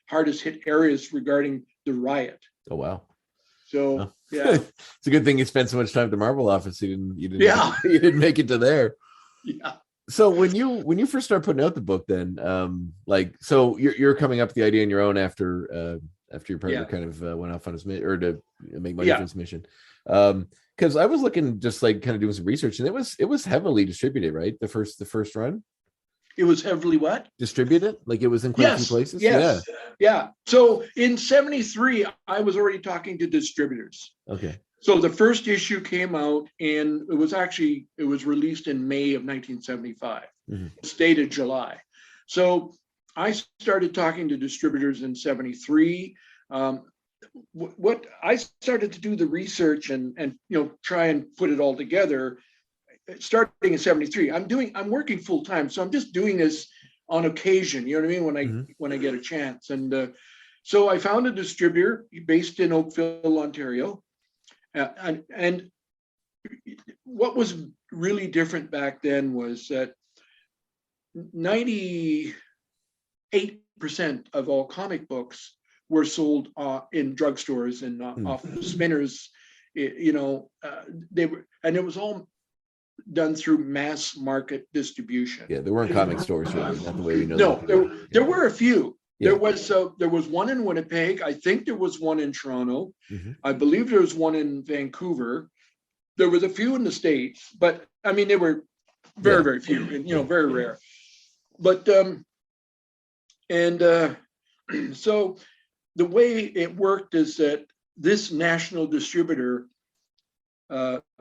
hardest hit areas regarding the riot. Oh, wow. So, yeah. It's a good thing you spent so much time at the Marble office. You didn't Yeah. you didn't make it to there. Yeah. So when you first started putting out the book, then so you're coming up with the idea on your own after your partner kind of went off on his mission, or to make money for his mission. Because I was looking, just like kind of doing some research, and it was heavily distributed, right? The first run. It was heavily what? Distributed? Like it was in quite a few places? Yes. Yeah. So in 73, I was already talking to distributors. Okay. So the first issue came out, and it was released in May of 1975. Mm-hmm. It's dated July. So I started talking to distributors in 73. What I started to do the research and try and put it all together starting in 73. I'm working full time, so I'm just doing this on occasion, you know what I mean, when I get a chance. And so I found a distributor based in Oakville, Ontario. And what was really different back then was that 98% of all comic books were sold in drugstores and off spinners. They were, and it was all done through mass market distribution. Yeah, there weren't comic stores really, not the way we know. No, there were a few. Yeah. There was one in Winnipeg. I think there was one in Toronto. Mm-hmm. I believe there was one in Vancouver. There was a few in the States, but I mean they were very few, and very rare. But so the way it worked is that this national distributor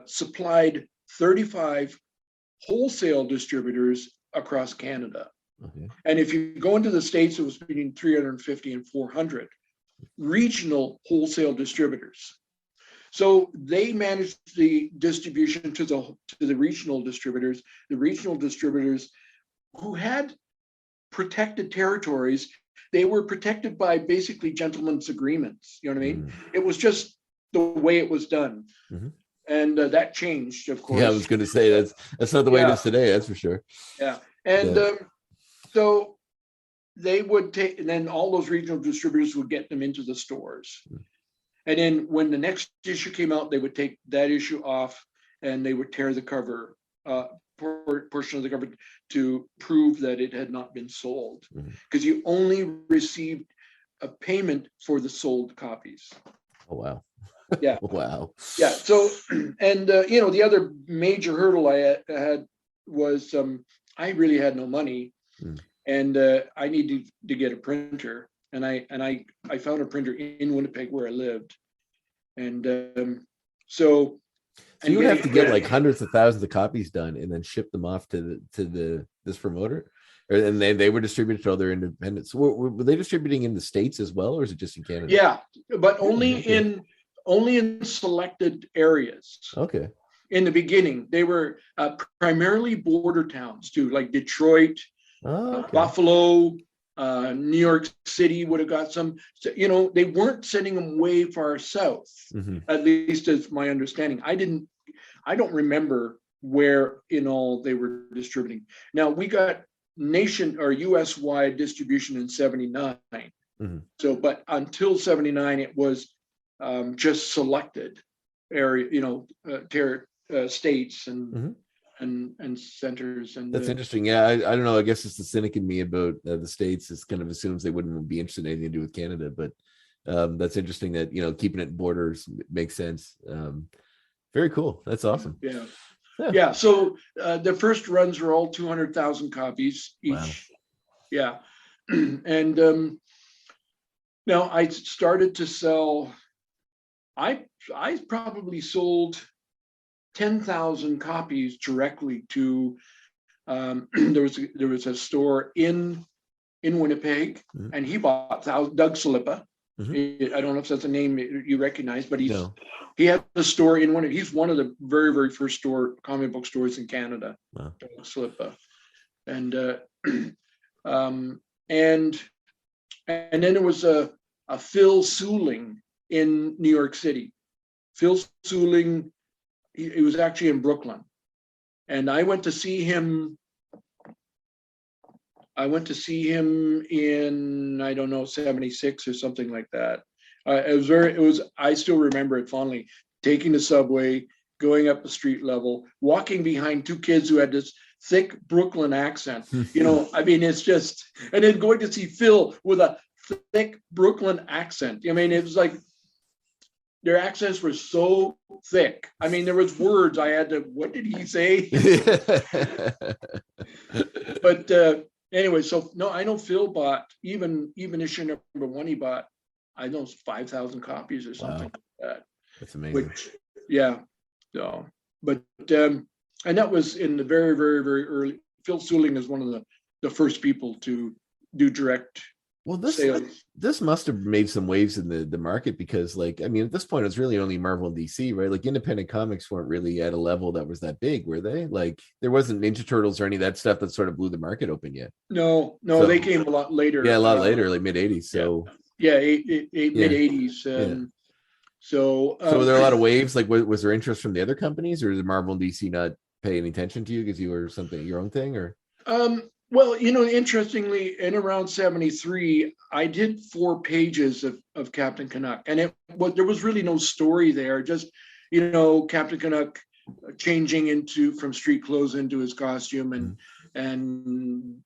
supplied 35 wholesale distributors across Canada. Okay. And if you go into the States, it was between 350 and 400 regional wholesale distributors. So they managed the distribution to the regional distributors who had protected territories. They were protected by basically gentlemen's agreements. You know what I mean? It was just the way it was done. Mm-hmm. And that changed, of course. Yeah, I was going to say that's not the way it is today. That's for sure. Yeah. And so they would take, and then all those regional distributors would get them into the stores. And then when the next issue came out, they would take that issue off and they would tear the cover, portion of the cover, to prove that it had not been sold. Because you only received a payment for the sold copies. Oh, wow. Yeah. Wow. Yeah. So, and the other major hurdle I had was I really had no money, and I needed to get a printer, and I found a printer in Winnipeg where I lived, and so you would have to get like hundreds of thousands of copies done and then ship them off to this promoter, and they were distributed to other independents. Were they distributing in the States as well, or is it just in Canada? Yeah, but only in selected areas. Okay. In the beginning, they were primarily border towns too, like Detroit, Buffalo, New York City would have got some. So, they weren't sending them way far south, at least as my understanding. I don't remember where in all they were distributing. Now we got nation or US wide distribution in 79. So, but until 79, it was just selected area, states and centers. And that's interesting. Yeah, I don't know. I guess it's the cynic in me about the States. It kind of assumes they wouldn't be interested in anything to do with Canada, but that's interesting that keeping it in borders makes sense. Very cool. That's awesome. Yeah. Yeah. So the first runs were all 200,000 copies each. Wow. Yeah. And now I started to sell. I probably sold 10,000 copies directly to. There was a store in Winnipeg, and he bought Doug Salippa. I don't know if that's a name you recognize, but he has a store in Winnipeg. He's one of the very, very first comic book stores in Canada. Wow. Doug Salippa, and and then there was a Phil Suling in New York City. Phil Suling, he was actually in Brooklyn, and I went to see him in, I don't know, 76 or something like that. I still remember it fondly, taking the subway, going up the street level, walking behind two kids who had this thick Brooklyn accent. I mean, it's just, and then going to see Phil with a thick Brooklyn accent. I mean, it was like, their accents were so thick. I mean, there was words I had to, what did he say? But anyway, so no, I know Phil bought, even issue number 1, he bought, I know, 5,000 copies or something like that. That's amazing. Which, yeah. So, but, and that was in the very, very, very early. Phil Suling is one of the first people to do direct sales. This must have made some waves in the market, because, like, I mean, at this point, it's really only Marvel and DC, right? Like, independent comics weren't really at a level that was that big, were they? Like, there wasn't Ninja Turtles or any of that stuff that sort of blew the market open yet. No, so, they came a lot later. Yeah, a lot later, like mid 80s. So yeah, mid 80s. So were there a lot of waves? Like, was there interest from the other companies, or did Marvel and DC not pay any attention to you because you were your own thing, or? Well, interestingly, in around 73, I did 4 pages of Captain Canuck, and there was really no story there. Just, Captain Canuck changing from street clothes into his costume and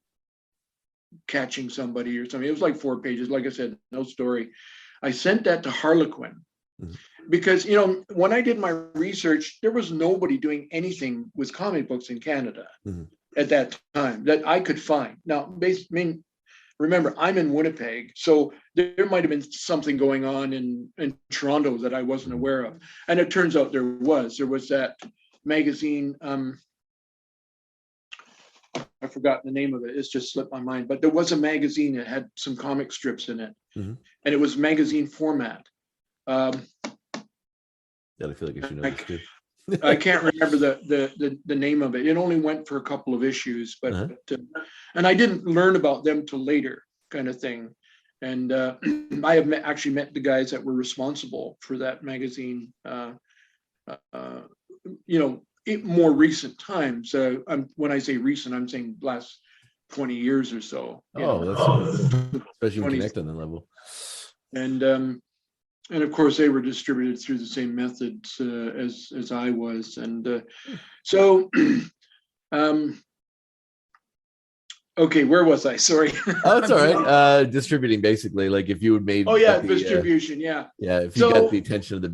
catching somebody or something. It was like 4 pages. Like I said, no story. I sent that to Harlequin because, when I did my research, there was nobody doing anything with comic books in Canada. At that time that I could find. Now, remember, I'm in Winnipeg, so there might have been something going on in Toronto that I wasn't aware of. And it turns out there was that magazine. I've forgotten the name of it. It's just slipped my mind. But there was a magazine that had some comic strips in it, and it was magazine format. Yeah, I feel like I should know this too. I can't remember the name of it. It only went for a couple of issues, but and I didn't learn about them till later, kind of thing. And I have actually met the guys that were responsible for that magazine. More recent times. When I say recent, I'm saying last 20 years or so. That's especially when connect on that level. And of course, they were distributed through the same methods as I was, and so. Okay, where was I? Sorry. Oh, that's all right. Distributing, basically, like if you had made. Oh yeah, distribution. Yeah. Yeah, if you got the attention of the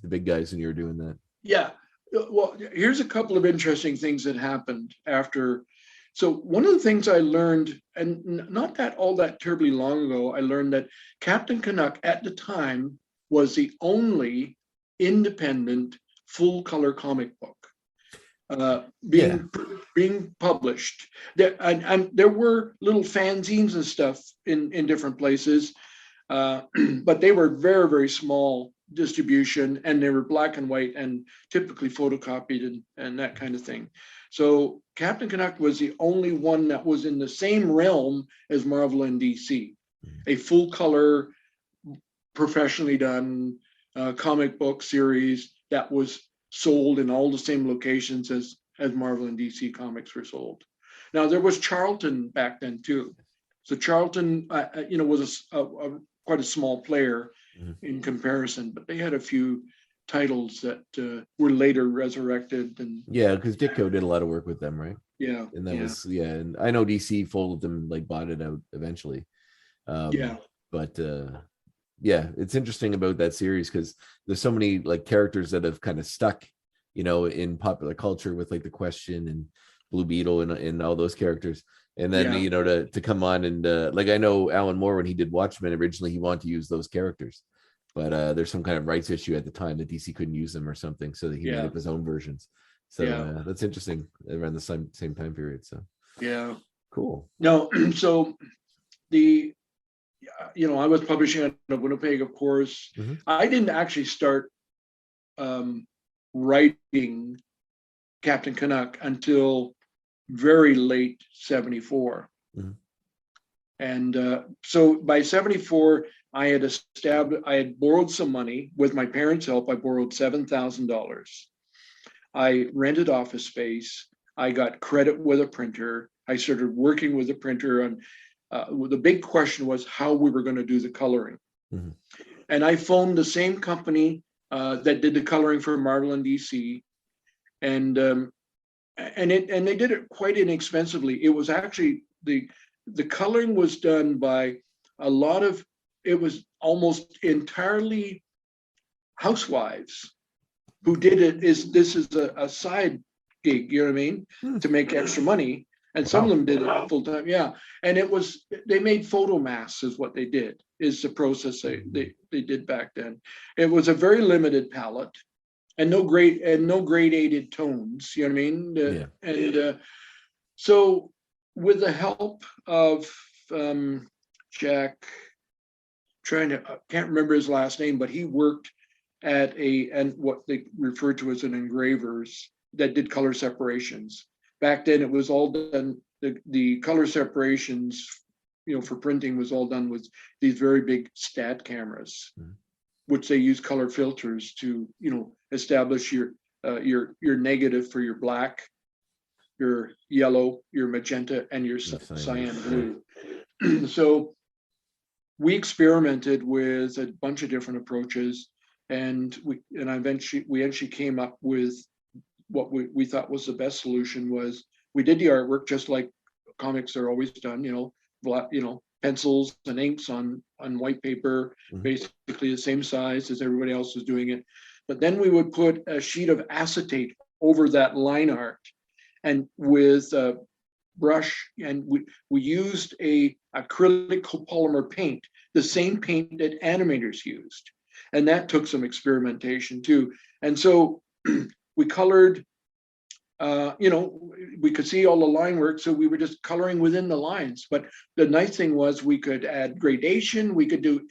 big guys, and you were doing that. Yeah. Well, here's a couple of interesting things that happened after. So one of the things I learned, and not all that terribly long ago, I learned that Captain Canuck at the time was the only independent full-color comic book being published. There were little fanzines and stuff in different places, but they were very, very small distribution, and they were black and white and typically photocopied and that kind of thing. So Captain Canuck was the only one that was in the same realm as Marvel and DC, a full color, professionally done comic book series that was sold in all the same locations as Marvel and DC comics were sold. Now there was Charlton back then too. So Charlton, was quite a small player in comparison, but they had a few titles that were later resurrected. And yeah, because Ditko did a lot of work with them, right? Yeah, and that was and I know DC folded them, like bought it out eventually. But it's interesting about that series because there's so many like characters that have kind of stuck in popular culture with like the Question and Blue Beetle and all those characters. And then, to come on and like, I know Alan Moore, when he did Watchmen, originally he wanted to use those characters, but there's some kind of rights issue at the time that DC couldn't use them or something. So that he made up his own versions. So that's interesting, around the same time period. So, yeah. Cool. No, so I was publishing out of Winnipeg, of course. Mm-hmm. I didn't actually start writing Captain Canuck until very late 74. Mm-hmm. And so by 74, I had borrowed some money with my parents' help. I borrowed $7,000. I rented office space. I got credit with a printer. I started working with a printer, and the big question was how we were going to do the coloring. Mm-hmm. And I phoned the same company that did the coloring for Marvel and DC, and they did it quite inexpensively. It was actually the coloring was done by it was almost entirely housewives who did it. This is a side gig, you know what I mean, to make extra money. And some of them did it full time. Yeah. And they made photo masks is what they did, is the process they did back then. It was a very limited palette and no gradated tones, you know what I mean? And so with the help of Jack, can't remember his last name, but he worked at what they referred to as an engravers that did color separations. Back then, it was all done. The color separations, for printing, was all done with these very big stat cameras, which they use color filters to, establish your negative for your black, your yellow, your magenta, and your cyan blue. So we experimented with a bunch of different approaches, and we actually came up with what we thought was the best solution. Was we did the artwork just like comics are always done, pencils and inks on white paper, basically the same size as everybody else was doing it. But then we would put a sheet of acetate over that line art, and with a brush, and we used a acrylic copolymer paint, the same paint that animators used, and that took some experimentation too. And so we colored, we could see all the line work, so we were just coloring within the lines. But the nice thing was we could add gradation. We could do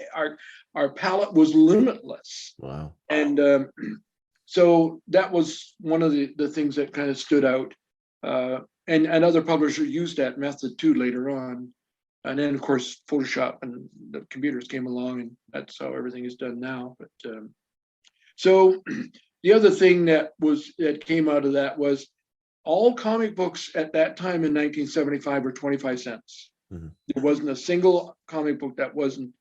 our palette was limitless. Wow. And so that was one of the things that kind of stood out. And other publishers used that method too later on. And then, of course, Photoshop and the computers came along, and that's how everything is done now. But so the other thing that came out of that was all comic books at that time in 1975 were 25 cents. Mm-hmm. There wasn't a single comic book that wasn't,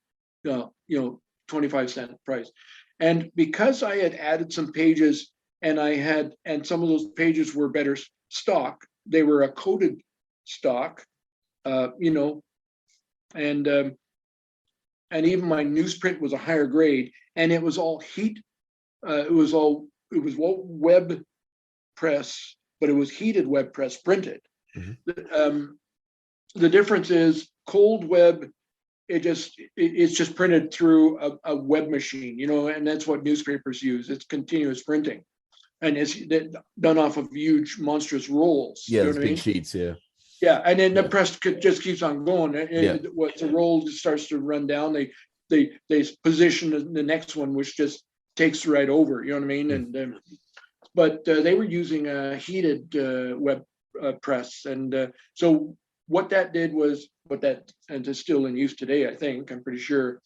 25-cent price. And because I had added some pages, and some of those pages were better stock, they were a coated stock, and even my newsprint was a higher grade, and it was all heat. It was web press, but it was heated web press printed. Mm-hmm. The difference is cold web. It's just printed through a web machine, and that's what newspapers use. It's continuous printing, and it's done off of huge, monstrous rolls. Yeah, those big sheets. Yeah. Yeah, and then the press just keeps on going. And what the roll just starts to run down, they position the next one, which just takes right over. You know what I mean? Mm-hmm. And but they were using a heated web press, and so what that did was and it's still in use today. I think I'm pretty sure.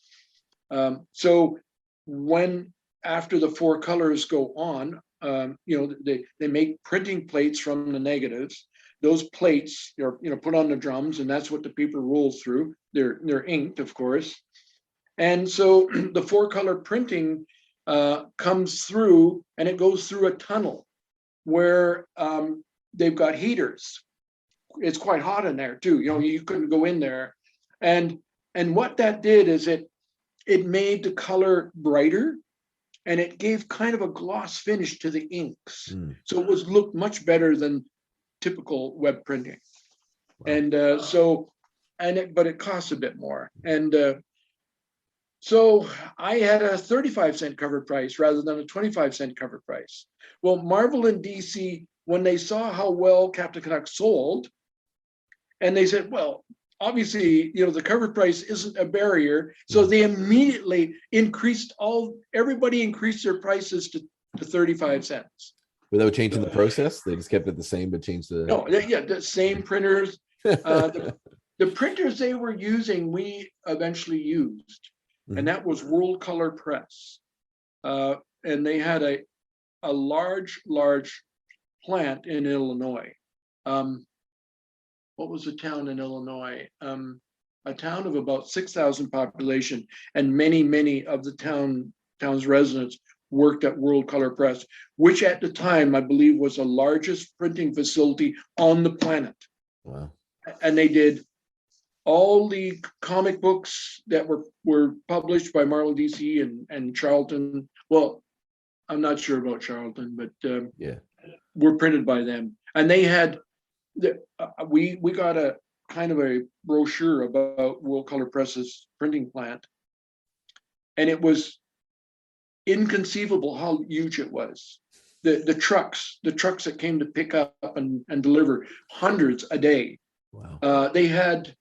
So when after the four colors go on, they make printing plates from the negatives. Those plates are put on the drums, and that's what the paper rolls through. They're inked, of course, and so the four color printing comes through, and it goes through a tunnel where they've got heaters. It's quite hot in there too. You couldn't go in there, and what that did is it made the color brighter, and it gave kind of a gloss finish to the inks. So it looked much better than typical web printing. Wow. And but it costs a bit more. And so I had a 35-cent cover price rather than a 25-cent cover price. Well, Marvel and DC, when they saw how well Captain Canuck sold, and they said, well, obviously, the cover price isn't a barrier. So they immediately everybody increased their prices to 35 cents. Without changing the process? They just kept it the same, but changed the... No, the same printers. The printers they were using, we eventually used. And that was World Color Press. And they had a large plant in Illinois. What was the town in Illinois? A town of about 6,000 population, and many of the town's residents worked at World Color Press, which at the time I believe was the largest printing facility on the planet. Wow! And they did all the comic books that were published by Marvel, DC, and Charlton. Well, I'm not sure about Charlton, but were printed by them, and they had. We got a kind of a brochure about World Color Press's printing plant, and it was inconceivable how huge it was. The trucks that came to pick up and deliver hundreds a day. Wow. They had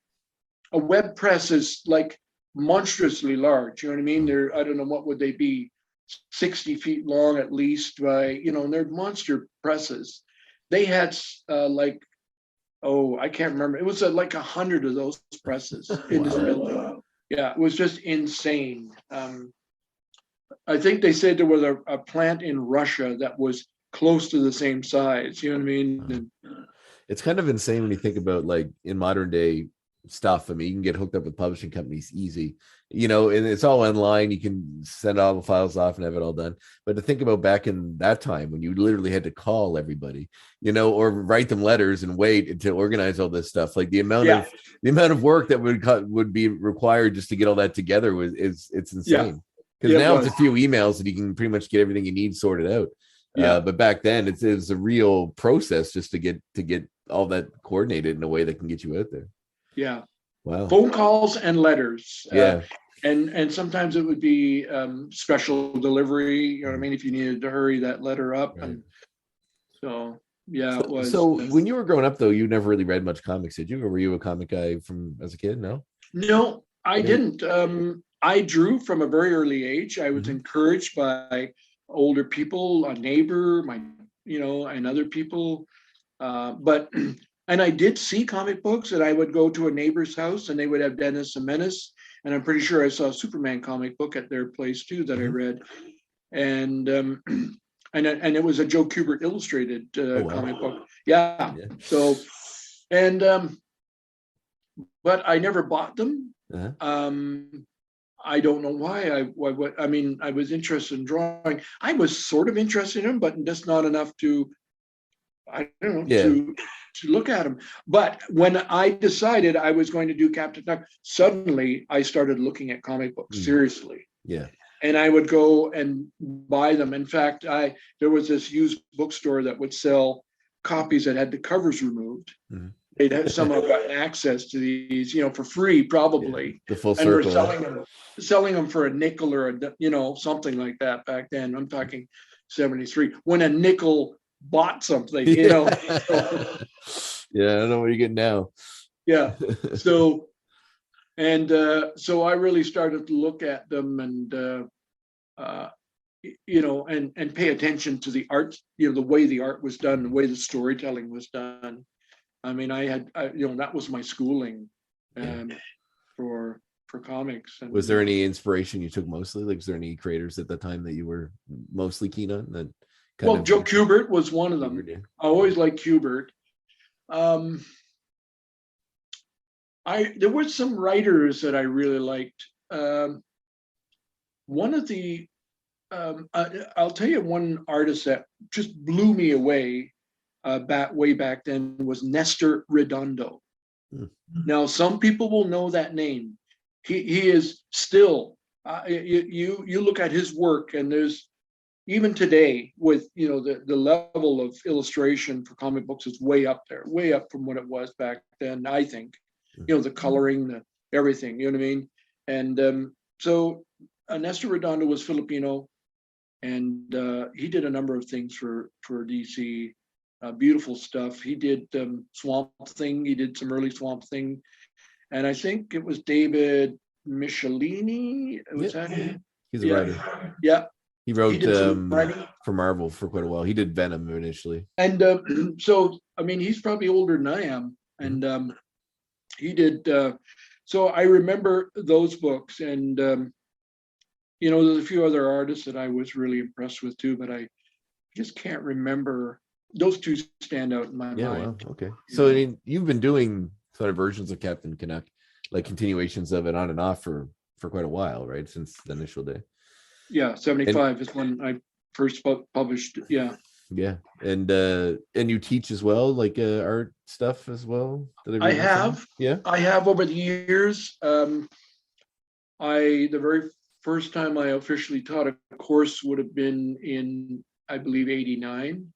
a web press is like monstrously large. You know what I mean? I don't know, what would they be, 60 feet long at least, by and they're monster presses. They had I can't remember. It was like 100 of those presses in this building. Yeah, it was just insane. I think they said there was a plant in Russia that was close to the same size. You know what I mean? It's kind of insane when you think about, like, in modern day stuff. I mean, you can get hooked up with publishing companies easy, and it's all online. You can send all the files off and have it all done. But to think about back in that time when you literally had to call everybody, or write them letters and wait to organize all this stuff, like the amount of work that would be required just to get all that together it's insane. Because now it's a few emails and you can pretty much get everything you need sorted out. But back then it's a real process just to get all that coordinated in a way that can get you out there. Yeah. Wow. Phone calls and letters. And sometimes it would be special delivery, you know what I mean, if you needed to hurry that letter up. Right. And so it was. So when you were growing up though, you never really read much comics, did you? Or were you a comic guy as a kid? No, I didn't. I drew from a very early age. I was encouraged by older people, a neighbor, and other people. And I did see comic books, and I would go to a neighbor's house and they would have Dennis the Menace. And I'm pretty sure I saw a Superman comic book at their place too that I read. And it was a Joe Kubert illustrated comic book. Yeah. So, but I never bought them. I don't know why. I was interested in drawing. I was sort of interested in them, but just not enough to, to look at them. But when I decided I was going to do Captain Canuck, suddenly I started looking at comic books seriously. Yeah. And I would go and buy them. In fact, there was this used bookstore that would sell copies that had the covers removed. They'd have somehow gotten access to these, for free, probably. The full circle. And we're selling them for a nickel or something like that back then. I'm talking 73, when a nickel bought something, Yeah, I don't know what you're getting now. Yeah. So, so I really started to look at them and and pay attention to the art, the way the art was done, the way the storytelling was done. I mean, that was my schooling for comics. And was there any inspiration you took mostly? Like, was there any creators at the time that you were mostly keen on? That Joe Kubert was one of them. I always liked Kubert. There were some writers that I really liked. One of the, I'll tell you one artist that just blew me away way back then was Nestor Redondo. Now, some people will know that name. He is still, you look at his work and there's even today, with the level of illustration for comic books is way up there, way up from what it was back then. I think, the coloring, the everything. You know what I mean? And so Nestor Redondo was Filipino, and he did a number of things for DC. Beautiful stuff. He did Swamp Thing. He did some early Swamp Thing, and I think it was David Michelini. Was that him? He's a writer. Yeah. He wrote writing for Marvel for quite a while. He did Venom initially. And so, I mean, he's probably older than I am. And he did. So I remember those books. And, there's a few other artists that I was really impressed with too, but I just can't remember. Those two stand out in my mind. Wow. Okay. So, I mean, you've been doing sort of versions of Captain Canuck, like continuations of it on and off for quite a while, right? Since the initial day. Yeah, 75 is when I first published. Yeah. Yeah, and you teach as well, like art stuff as well. I have. Yeah, I have over the years. The very first time I officially taught a course would have been in, I believe, '89,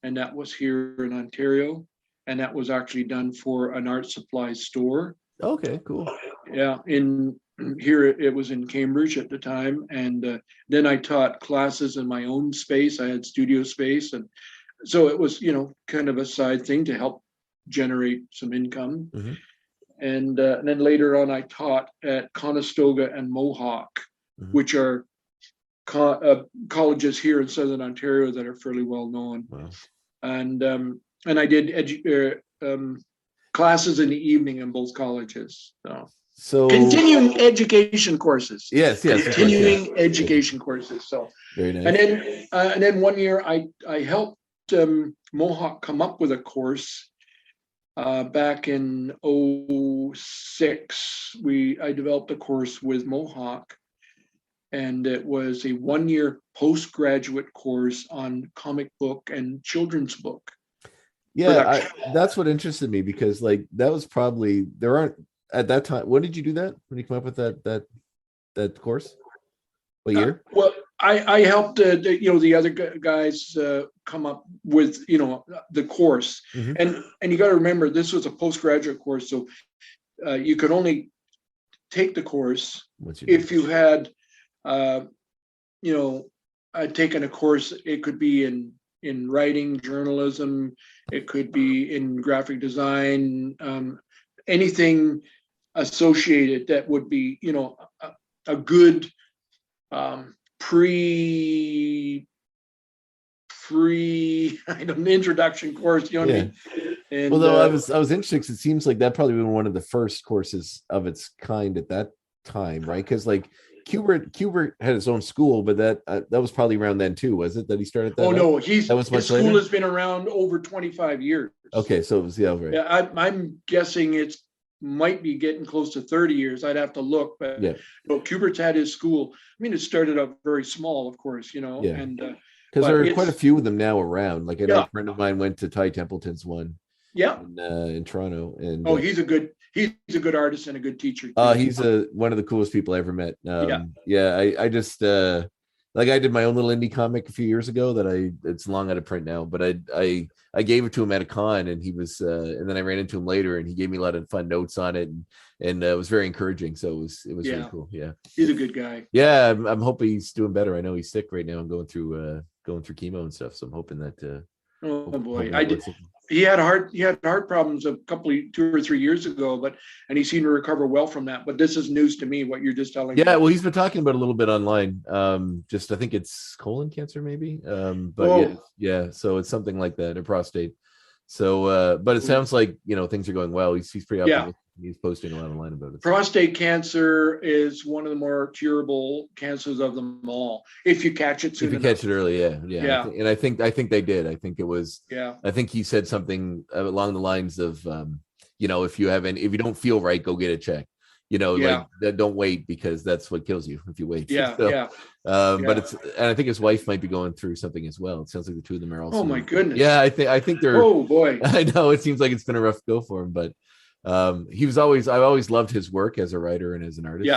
and that was here in Ontario, and that was actually done for an art supply store. Okay, cool. Yeah, here it was in Cambridge at the time, and then I taught classes in my own space. I had studio space, and so it was kind of a side thing to help generate some income. And then later on I taught at Conestoga and Mohawk, which are colleges here in Southern Ontario that are fairly well known. Wow. And I did classes in the evening in both colleges. So continuing education courses. Yes. Continuing education courses. So very nice. And then one year I helped Mohawk come up with a course back in '06. I developed a course with Mohawk, and it was a 1-year postgraduate course on comic book and children's book. Yeah, that's what interested me, because like that was probably, there aren't at that time. When did you do that? When you come up with that course? What year? Well, I helped the other guys come up with the course, and you got to remember this was a postgraduate course, so you could only take the course if you had taken a course. It could be in writing, journalism, it could be in graphic design, anything associated that would be a good pre introduction course, what I mean? And, although I was interested, because it seems like that probably been one of the first courses of its kind at that time, right? Because like Kubert had his own school, but that was probably around then too, was it, that he started that? Oh no, his school later? Has been around over 25 years. Okay, so it was right. Yeah, I'm guessing it's might be getting close to 30 years. I'd have to look, but Kubert's had his school. I mean, it started up very small, of course, and because there are quite a few of them now around. Like I know a friend of mine went to Ty Templeton's one. Yeah. In Toronto, and he's a good artist and a good teacher. He's one of the coolest people I ever met. I just like I did my own little indie comic a few years ago that it's long out of print now, but I gave it to him at a con, and he was and then I ran into him later, and he gave me a lot of fun notes on it, and it was very encouraging. So it was really cool. Yeah, he's a good guy. Yeah, I'm hoping he's doing better. I know he's sick right now and going through chemo and stuff. So I'm hoping that. Oh boy, he had heart problems 2 or 3 years ago, and he seemed to recover well from that. But this is news to me, what you're just telling me. Yeah, well, he's been talking about it a little bit online. Just I think it's colon cancer, maybe. But so it's something like that, or prostate. So, but it sounds like things are going well. He's pretty optimistic. He's posting a lot online about it. Prostate cancer is one of the more curable cancers of them all, if you catch it soon enough. Catch it early, yeah. And I think they did. I think it was. Yeah. I think he said something along the lines of, if you don't feel right, go get it checked. Like don't wait, because that's what kills you if you wait. But and I think his wife might be going through something as well. It sounds like the two of them are also. Oh my goodness. Yeah, I think they're. Oh boy. I know it seems like it's been a rough go for him, but. I've always loved his work as a writer and as an artist.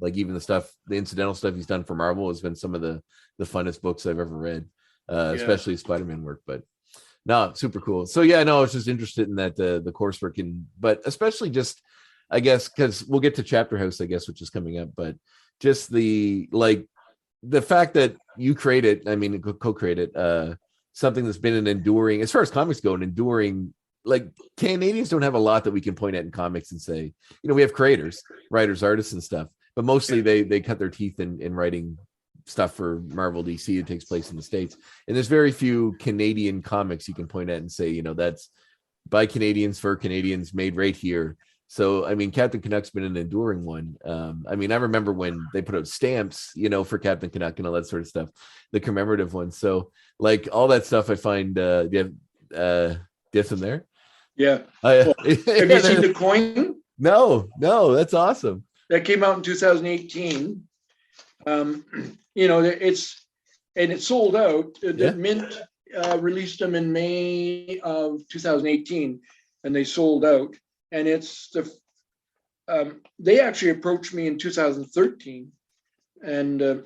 Like even the incidental stuff he's done for Marvel has been some of the funnest books I've ever read, especially Spider-Man work. But no, super cool. So yeah, no, I was just interested in that the coursework, but especially just, I guess, because we'll get to Chapterhouse, I guess, which is coming up, but just the fact that you created, I mean, co-created something that's been an enduring, as far as comics go, an enduring, like Canadians don't have a lot that we can point at in comics and say, we have creators, writers, artists and stuff, but mostly they cut their teeth in writing stuff for Marvel, DC. It takes place in the States, and there's very few Canadian comics you can point at and say, that's by Canadians for Canadians, made right here. So I mean, Captain Canuck's been an enduring one. I mean, I remember when they put out stamps, for Captain Canuck and all that sort of stuff, the commemorative ones. So like all that stuff, I find do you have some there? Yeah. Have you seen the coin? No, that's awesome. That came out in 2018. It's sold out. The Mint released them in May of 2018, and they sold out. And it's they actually approached me in 2013, and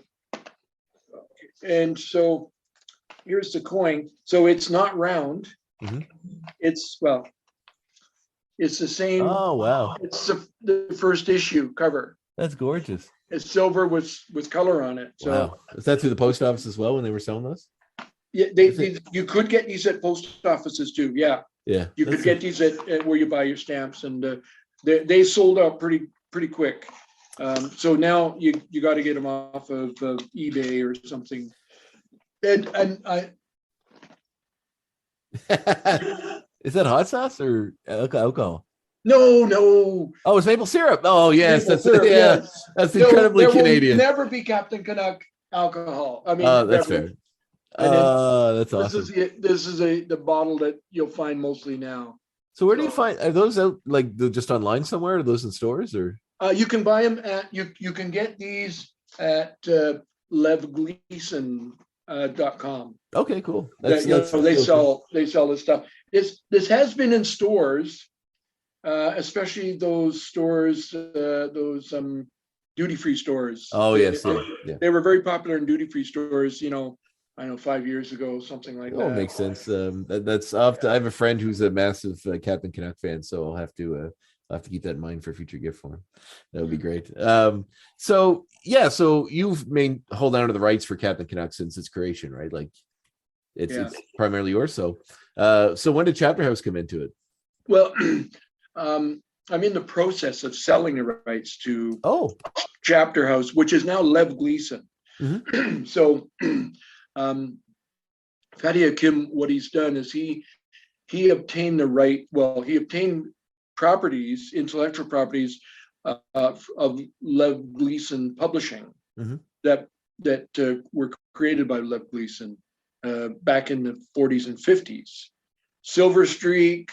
so here's the coin. So it's not round. Mm-hmm. It's the same. Oh wow! It's the first issue cover. That's gorgeous. It's silver with color on it. So wow. Is that through the post office as well when they were selling those? Yeah, you could get these at post offices too. Yeah. You could get these at where you buy your stamps, and they sold out pretty quick. So now you got to get them off of eBay or something. And I is that hot sauce or alcohol? No. Oh, it's maple syrup. Oh, yes, Maple syrup, yes. That's incredibly Canadian. There will never be Captain Canuck alcohol. I mean, that's fair. That's awesome. This is the bottle that you'll find mostly now. So where do you find, are those out like just online somewhere? Are those in stores or? You can buy them at you can get these at levgleason.com. Okay, cool. They sell this stuff. This has been in stores, especially those stores, those duty-free stores. Oh yes, they were very popular in duty-free stores. I know 5 years ago, something like that. Oh, makes sense. That's I have a friend who's a massive Captain Canuck fan, so I'll have to keep that in mind for a future gift for him. That would be great. So you've hold on to the rights for Captain Canuck since its creation, right? Like it's primarily yours. So when did Chapterhouse come into it? Well, I'm in the process of selling the rights to Chapterhouse, which is now Lev Gleason. Mm-hmm. So Fadia Kim, what he's done is he obtained he obtained intellectual properties of Lev Gleason Publishing that were created by Lev Gleason back in the 40s and 50s. Silver Streak,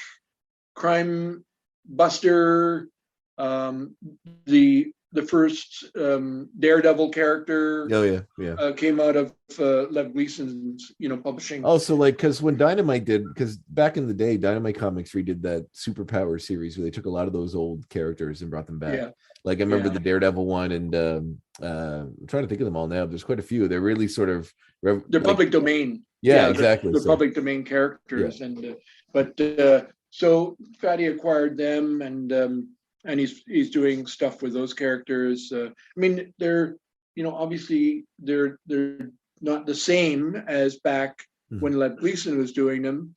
Crime Buster, the first Daredevil character. Came out of Lev Gleason's publishing. Oh, so because when Dynamite because back in the day, Dynamite Comics redid that Superpower series where they took a lot of those old characters and brought them back. Yeah. Like I remember the Daredevil one, and I'm trying to think of them all now. There's quite a few. They're really sort of they're public domain. Yeah, exactly. They're public domain characters, so Fatty acquired them, and he's doing stuff with those characters. I mean, they're obviously they're not the same as back when Lev Gleason was doing them,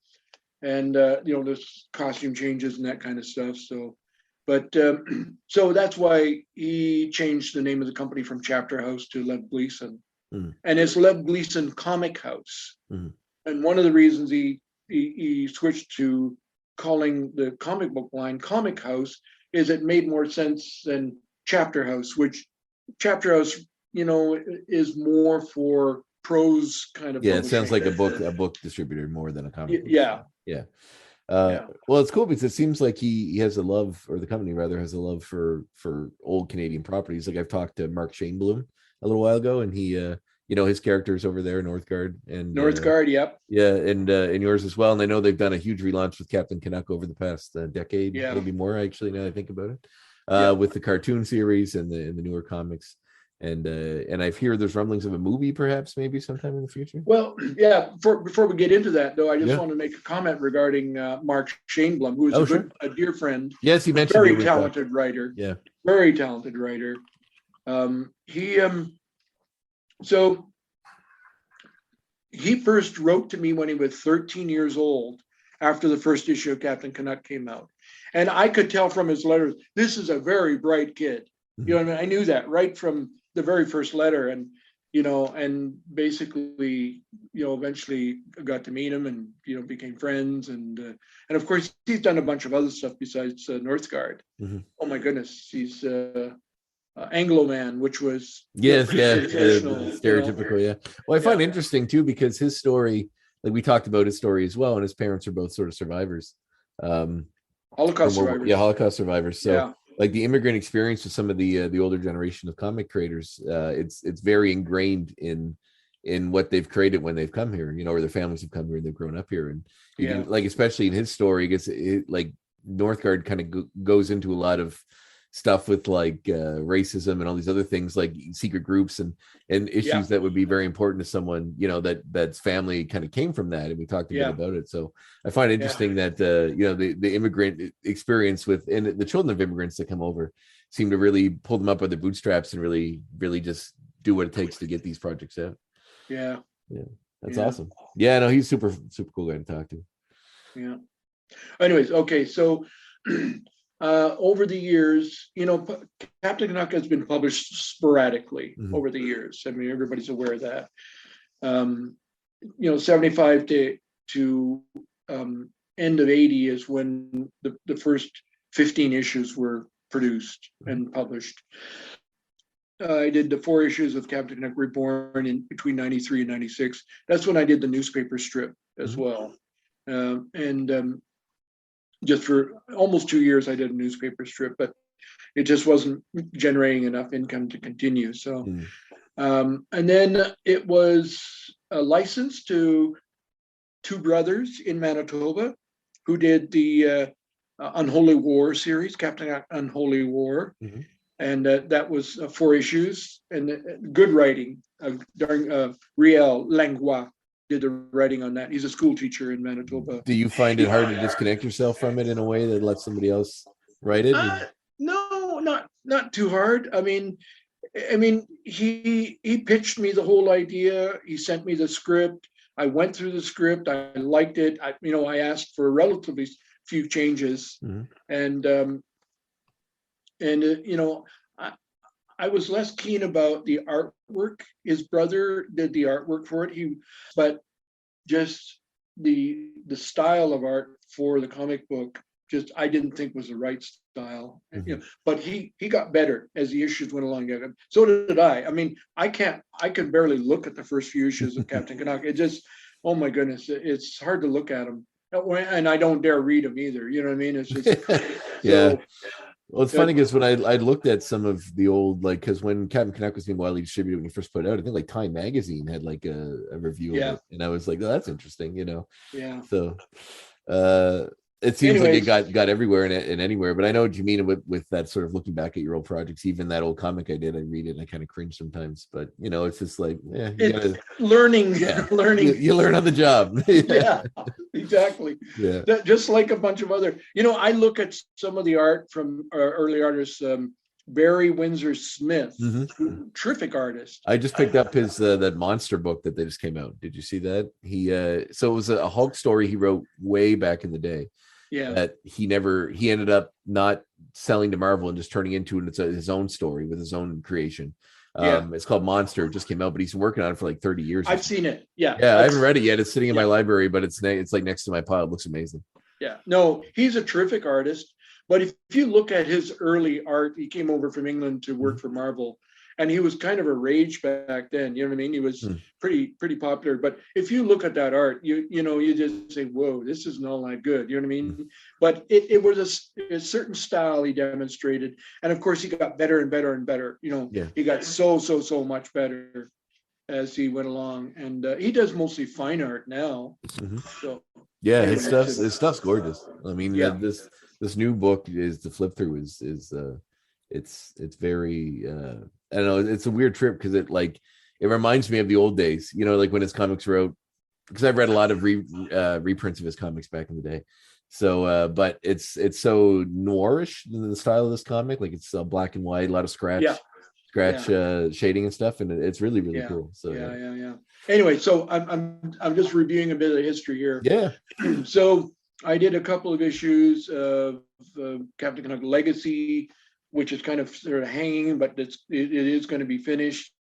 and there's costume changes and that kind of stuff. So that's why he changed the name of the company from Chapterhouse to Lev Gleason, and it's Lev Gleason Comic House. And one of the reasons he switched to calling the comic book line Comic House is it made more sense than Chapterhouse, which Chapterhouse, is more for prose kind of. Yeah, it sounds like a book distributor more than a comic book. Yeah. Well, it's cool because it seems like he has a love, or the company rather has a love for old Canadian properties. Like I've talked to Mark Shaneblum a little while ago, and he his characters over there, Northgard and Northgard, yep. Yeah, and yours as well. And I know they've done a huge relaunch with Captain Canuck over the past decade, maybe more actually. Now that I think about it, with the cartoon series and the newer comics. And I hear there's rumblings of a movie, perhaps, maybe sometime in the future. Well, yeah. Before we get into that, though, I just Yeah. want to make a comment regarding Mark Shaneblum, who is Oh, a dear friend, Yes, he mentioned very you with that. talented writer, Yeah. very talented writer. So he first wrote to me when he was 13 years old, after the first issue of Captain Canuck came out, and I could tell from his letters this is a very bright kid. Mhm. You know, and I knew that right from the very first letter, and and basically, eventually got to meet him, and became friends, and of course he's done a bunch of other stuff besides Northgard. Mhm. Oh my goodness, he's Anglo Man, which was Yes, sensational, stereotypical, yeah. Well, I find it interesting too, because his story, like we talked about his story as well, and his parents are both sort of survivors. Holocaust survivors. Yeah, Holocaust survivors. So Yeah. like the immigrant experience with some of the older generation of comic creators, it's very ingrained in what they've created when they've come here, or their families have come here and they've grown up here. And you can, like, especially in his story, like Northgard kind of goes into a lot of stuff with like racism and all these other things, like secret groups and issues that would be very important to someone that's family kind of came from that, and we talked a bit about it. So I find it interesting that the immigrant experience and the children of immigrants that come over seem to really pull them up by the bootstraps and really just do what it takes to get these projects out. That's awesome. No, he's super cool guy to talk to. Anyways, okay, so over the years, Captain Canuck has been published sporadically over the years. I mean, everybody's aware of that. 75 to end of 80 is when the first 15 issues were produced and published. I did the 4 issues of Captain Canuck Reborn in between 93 and 96. That's when I did the newspaper strip as well. Just for almost 2 years, I did a newspaper strip, but it just wasn't generating enough income to continue. So, and then it was licensed to 2 brothers in Manitoba who did the Unholy War series, Captain Canuck Unholy War. And that was 4 issues, and good writing. Riel Langlois did the writing on that. He's a school teacher in Manitoba. Do you find it hard to disconnect yourself from it in a way that lets somebody else write it? No, not too hard. I mean, he pitched me the whole idea. He sent me the script. I went through the script. I liked it. I asked for relatively few changes, and I was less keen about the artwork. His brother did the artwork for it. But just the style of art for the comic book, I didn't think was the right style. But he got better as the issues went along. So did I. I mean, I can barely look at the first few issues of Captain Canuck. It just, oh my goodness, it's hard to look at them, and I don't dare read them either. You know what I mean? It's just Well, it's funny because when I looked at some of the old, like, because when Captain Canuck was being widely distributed when he first put it out, I think like Time Magazine had like a review of it, and I was like, oh, that's interesting, So it seems like it got everywhere and anywhere. But I know what you mean with that sort of looking back at your old projects. Even that old comic I did, I read it and I kind of cringe sometimes. But it's just like, learning. You learn on the job. Yeah, exactly. Yeah, just like a bunch of other. I look at some of the art from early artists. Barry Windsor Smith, terrific artist. I just picked up his that monster book that they just came out. Did you see that? So it was a Hulk story he wrote way back in the day. Yeah, that he ended up not selling to Marvel and just turning into his own story with his own creation. It's called Monster. It just came out, but he's been working on it for like 30 years. I've seen it. Yeah, I haven't read it yet. It's sitting in my library, but it's like next to my pile. It looks amazing. Yeah, no, he's a terrific artist. But if you look at his early art, he came over from England to work for Marvel, and he was kind of a rage back then. You know what I mean? He was pretty popular. But if you look at that art, you just say, "Whoa, this isn't all that good." You know what I mean? But it was a certain style he demonstrated, and of course he got better and better and better. He got so much better as he went along, and he does mostly fine art now. So his stuff's gorgeous. I mean, this new book is the flip through is it's very I don't know, it's a weird trip because it reminds me of the old days, like when his comics were out, because I've read a lot of reprints of his comics back in the day. So but it's so noirish in the style of this comic, like it's black and white, a lot of scratch shading and stuff, and it's really cool. So yeah. Anyway, so I'm just reviewing a bit of history here. Yeah. So I did a couple of issues of Captain Canuck Legacy, which is kind of sort of hanging, but it is going to be finished.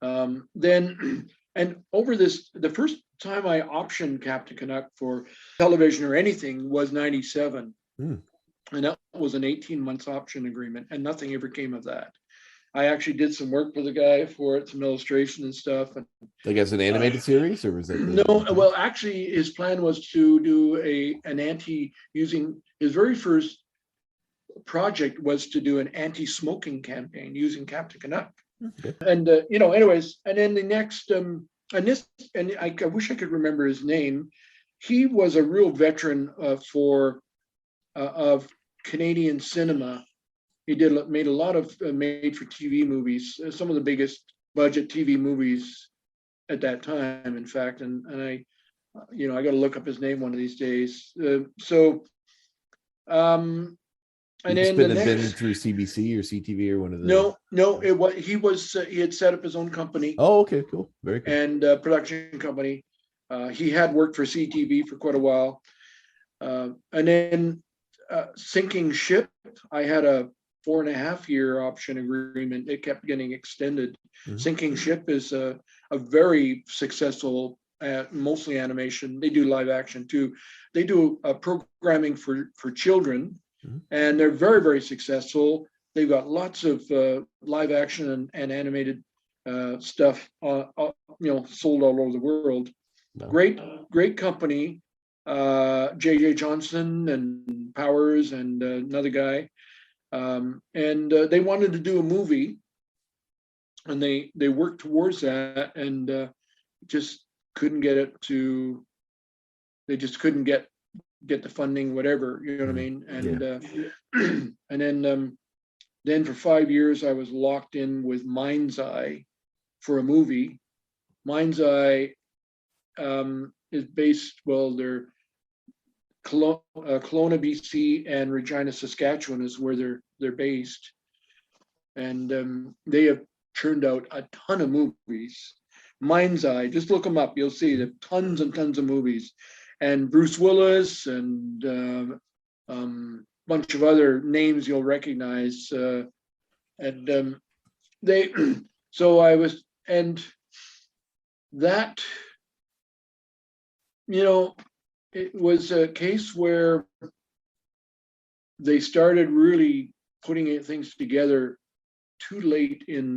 Then, and over the first time I optioned Captain Canuck for television or anything was 97. And that was an 18 months option agreement, and nothing ever came of that. I actually did some work for the guy for it, some illustration and stuff. And like as an animated series, or was that no? Well, actually, his plan was to do using his very first project was to do an anti-smoking campaign using Captain Canuck. Okay. And anyways, and then the next and I wish I could remember his name. He was a real veteran of Canadian cinema. He made a lot of made-for-TV movies, some of the biggest budget TV movies at that time, in fact. And I got to look up his name one of these days. And then been through CBC or CTV or one of the. No, he had set up his own company. Oh, okay, cool, very cool. And production company. He had worked for CTV for quite a while, and then Sinking Ship. I had a 4.5-year option agreement. It kept getting extended. Mm-hmm. Sinking Ship is a very successful, mostly animation. They do live action too. They do programming for children, mm-hmm. and they're very, very successful. They've got lots of live action and animated stuff, sold all over the world. No. Great company. J.J. Johnson and Powers and another guy. And they wanted to do a movie, and they worked towards that, and just couldn't get it to. They just couldn't get the funding, whatever, you know what I mean. And and then for 5 years I was locked in with Mind's Eye for a movie. Mind's Eye is based. Well, they're Kelowna, BC, and Regina, Saskatchewan is where they're based, and they have churned out a ton of movies. Mind's Eye, just look them up, you'll see there are tons and tons of movies, and Bruce Willis and bunch of other names you'll recognize, and they. So I was, and that, it was a case where they started really putting things together too late in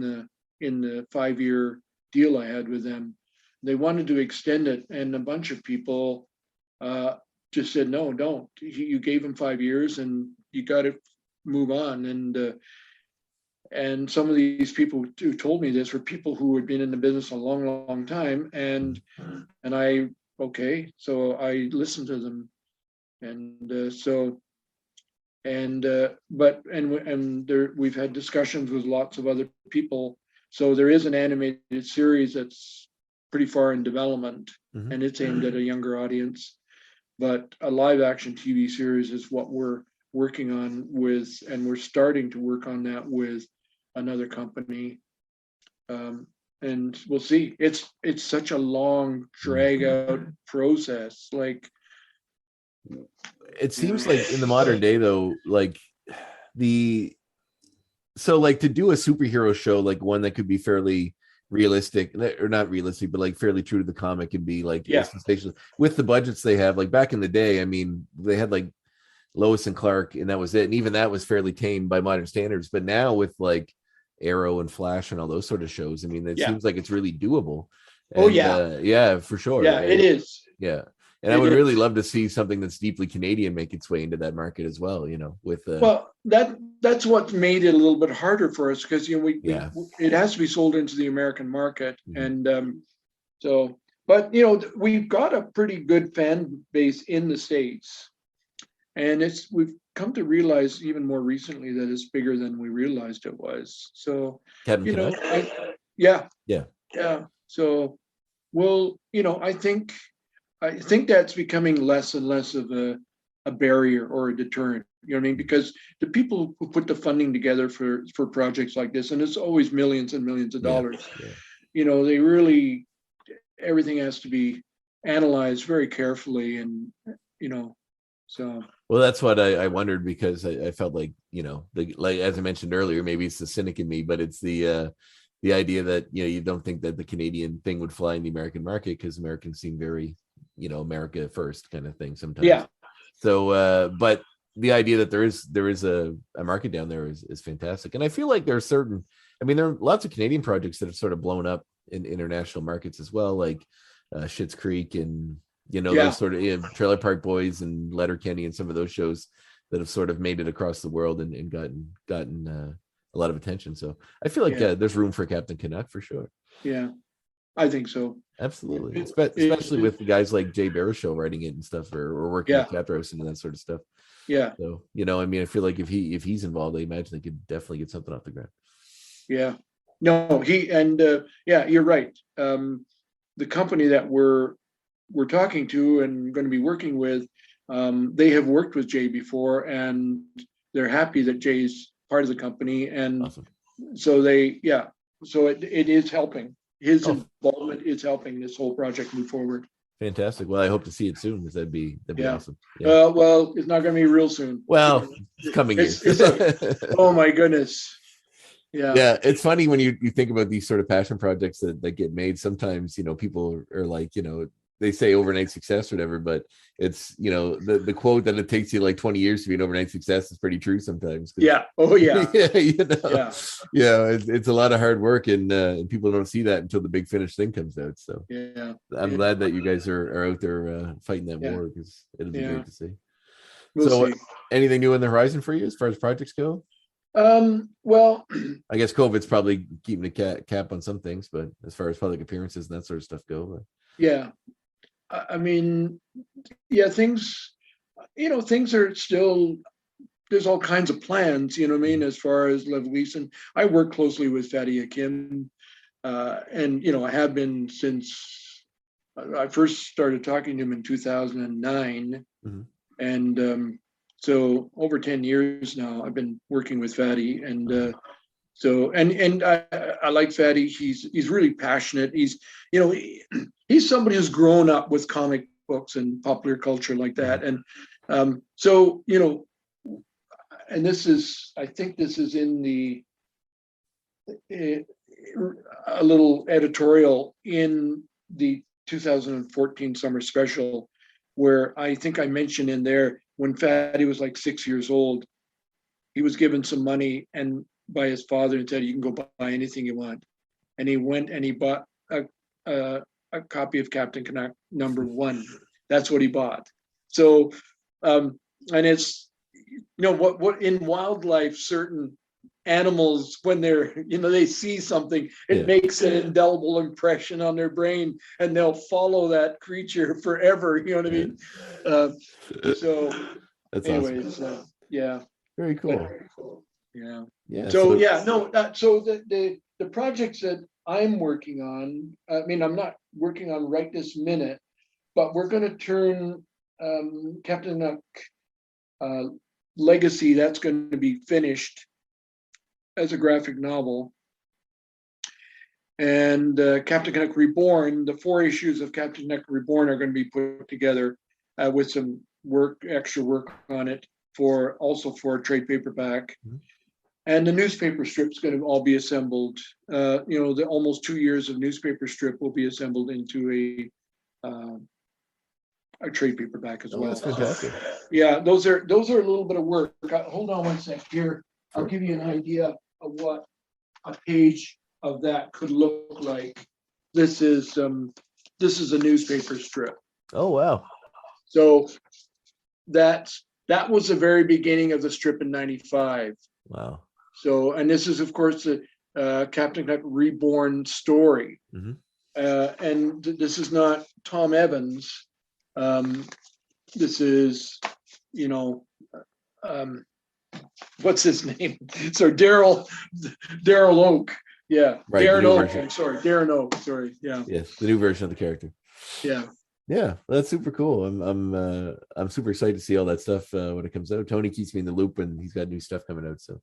the 5-year deal I had with them. They wanted to extend it, and a bunch of people just said, no, don't. You gave them 5 years, and you got to move on. And some of these people who told me this were people who had been in the business a long, long time, and I. Okay, so I listened to them, we've had discussions with lots of other people. So there is an animated series that's pretty far in development, mm-hmm. and it's aimed at a younger audience. But a live action TV series is what we're working on with, and we're starting to work on that with another company. And we'll see. It's such a long, drag out process. Like, it seems like in the modern day, though, like to do a superhero show, like one that could be fairly realistic, or not realistic, but like fairly true to the comic, and be like sensational with the budgets they have. Like back in the day, I mean, they had like Lois and Clark, and that was it. And even that was fairly tame by modern standards. But now with like Arrow and Flash and all those sort of shows, I mean, it seems like it's really doable. And, yeah, for sure. Yeah, it is. Yeah, and I would really love to see something that's deeply Canadian make its way into that market as well. With that's what made it a little bit harder for us, because it has to be sold into the American market, mm-hmm. and but we've got a pretty good fan base in the States. And we've come to realize even more recently that it's bigger than we realized it was. So, Captain you know, Canuck? yeah, Yeah. yeah. So, well, you know, I think that's becoming less and less of a barrier or a deterrent. You know what I mean? Because the people who put the funding together for projects like this, and it's always millions and millions of dollars, Yeah. you know, they really, everything has to be analyzed very carefully, and you know, so. Well, that's what I wondered, because I felt like, you know, like as I mentioned earlier, maybe it's the cynic in me, but it's the idea that, you know, you don't think that the Canadian thing would fly in the American market, because Americans seem very, you know, America first kind of thing sometimes. Yeah. So, but the idea that there is a market down there is fantastic. And I feel like there are lots of Canadian projects that have sort of blown up in international markets as well, like Schitt's Creek, and, you know, those sort of Trailer Park Boys and Letterkenny and some of those shows that have sort of made it across the world and gotten a lot of attention. So I feel like there's room for Captain Canuck for sure. Yeah, I think so. Absolutely. Especially with the guys like Jay Baruchel writing it and stuff, or working with Chapterhouse and that sort of stuff. Yeah. So, you know, I mean, I feel like if he's involved, I imagine they could definitely get something off the ground. Yeah. No, you're right. The company that we're talking to and going to be working with, they have worked with Jay before, and they're happy that Jay's part of the company. And Awesome. so so it is helping. His involvement is helping this whole project move forward. Fantastic. Well, I hope to see it soon, because that'd be awesome. Yeah. Well, it's not going to be real soon. Well, it's coming in. Oh my goodness. Yeah, it's funny when you think about these sort of passion projects that get made. Sometimes, you know, people are like, you know, they say overnight success or whatever, but it's, you know, the quote that it takes you like 20 years to be an overnight success is pretty true sometimes. Yeah. Oh yeah. Yeah. You know, it's a lot of hard work, and people don't see that until the big finished thing comes out. So I'm glad that you guys are out there fighting that war, because it'll be great to see. We'll see. Anything new on the horizon for you as far as projects go? Well, I guess COVID's probably keeping a cap on some things, but as far as public appearances and that sort of stuff go, I mean, things are still, there's all kinds of plans, you know what I mean, as far as Levelise. And I work closely with Fatty Akim, and, you know, I have been since I first started talking to him in 2009. Mm-hmm. And so over 10 years now, I've been working with Fatty. And so I like Fatty. He's really passionate. He's somebody who's grown up with comic books and popular culture like that. And so, you know, and I think this is in a little editorial in the 2014 summer special, where I think I mentioned in there, when Fatty was like 6 years old, he was given some money and by his father and said, "You can go buy anything you want." And he went and he bought a copy of Captain Canuck #1. That's what he bought. So, and it's, you know, what in wildlife, certain animals, when they see something, it makes an indelible impression on their brain, and they'll follow that creature forever. You know what I mean? So, that's anyways, awesome. Very cool. So the projects that I'm working on, I mean, I'm not working on right this minute, but we're going to turn Captain Canuck Legacy, that's going to be finished as a graphic novel. And Captain Canuck Reborn, the 4 issues of Captain Canuck Reborn are going to be put together with some extra work on it for a trade paperback. Mm-hmm. And the newspaper strip's going to all be assembled. The almost 2 years of newspaper strip will be assembled into a trade paperback as well. That's fantastic. Those are a little bit of work. Hold on one sec here. I'll give you an idea of what a page of that could look like. This is a newspaper strip. Oh wow! So that was the very beginning of the strip in '95. Wow. So, and this is, of course, the Captain Canuck Reborn story. Mm-hmm. And this is not Tom Evans. This is you know, what's his name? So Daryl Oak. Yeah. Right, Darren the new Oak. version. I'm sorry. Darren Oak. Sorry. Yeah. Yes, the new version of the character. Yeah. Yeah, that's super cool. I'm super excited to see all that stuff when it comes out. Tony keeps me in the loop, and he's got new stuff coming out, so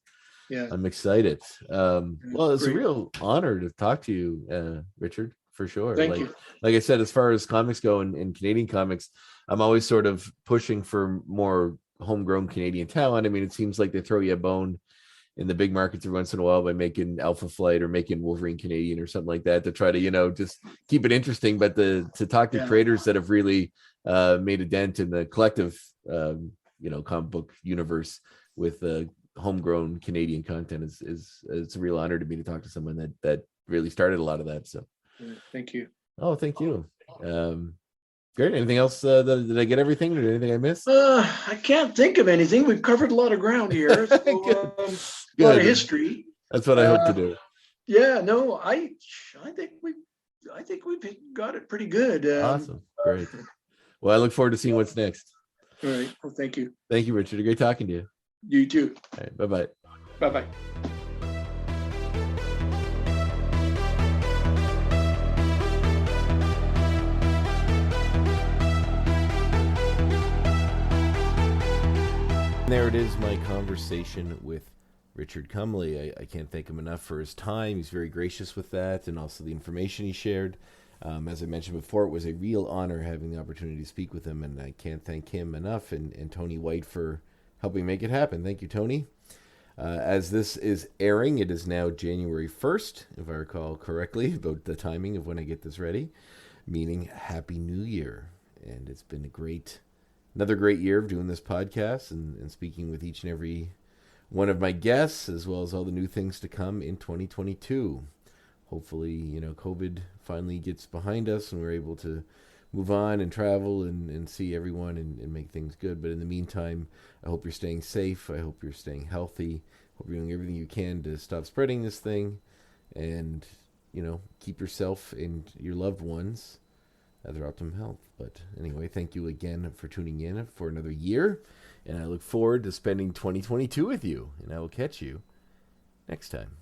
Yeah. I'm excited. Well, it's Great. a real honor to talk to you, Richard, for sure. Thank you. Like I said, as far as comics go in Canadian comics, I'm always sort of pushing for more homegrown Canadian talent. I mean, it seems like they throw you a bone in the big markets every once in a while by making Alpha Flight or making Wolverine Canadian or something like that to try to, just keep it interesting. But to talk to creators that have really made a dent in the collective, comic book universe with homegrown Canadian content is it's a real honor to me to talk to someone that really started a lot of that. So thank you. Oh, thank you. Great. Anything else? Did I get everything? Or anything I missed? I can't think of anything. We've covered a lot of ground here. So, a lot of history. That's what I hope to do. Yeah. No, I think we've got it pretty good. Awesome. Great. Well, I look forward to seeing what's next. All right. Well, thank you. Thank you, Richard. Great talking to you. You too. All right. Bye-bye. Bye-bye. There it is, my conversation with Richard Cumley. I can't thank him enough for his time. He's very gracious with that, and also the information he shared. As I mentioned before, it was a real honor having the opportunity to speak with him, and I can't thank him enough, and Tony White for helping make it happen. Thank you, Tony. As this is airing, it is now January 1st, if I recall correctly, about the timing of when I get this ready, meaning Happy New Year. And it's been another great year of doing this podcast and speaking with each and every one of my guests, as well as all the new things to come in 2022. Hopefully, COVID finally gets behind us and we're able to move on and travel and see everyone and make things good. But in the meantime, I hope you're staying safe. I hope you're staying healthy. Hope you're doing everything you can to stop spreading this thing and, keep yourself and your loved ones at their optimum health. But anyway, thank you again for tuning in for another year. And I look forward to spending 2022 with you. And I will catch you next time.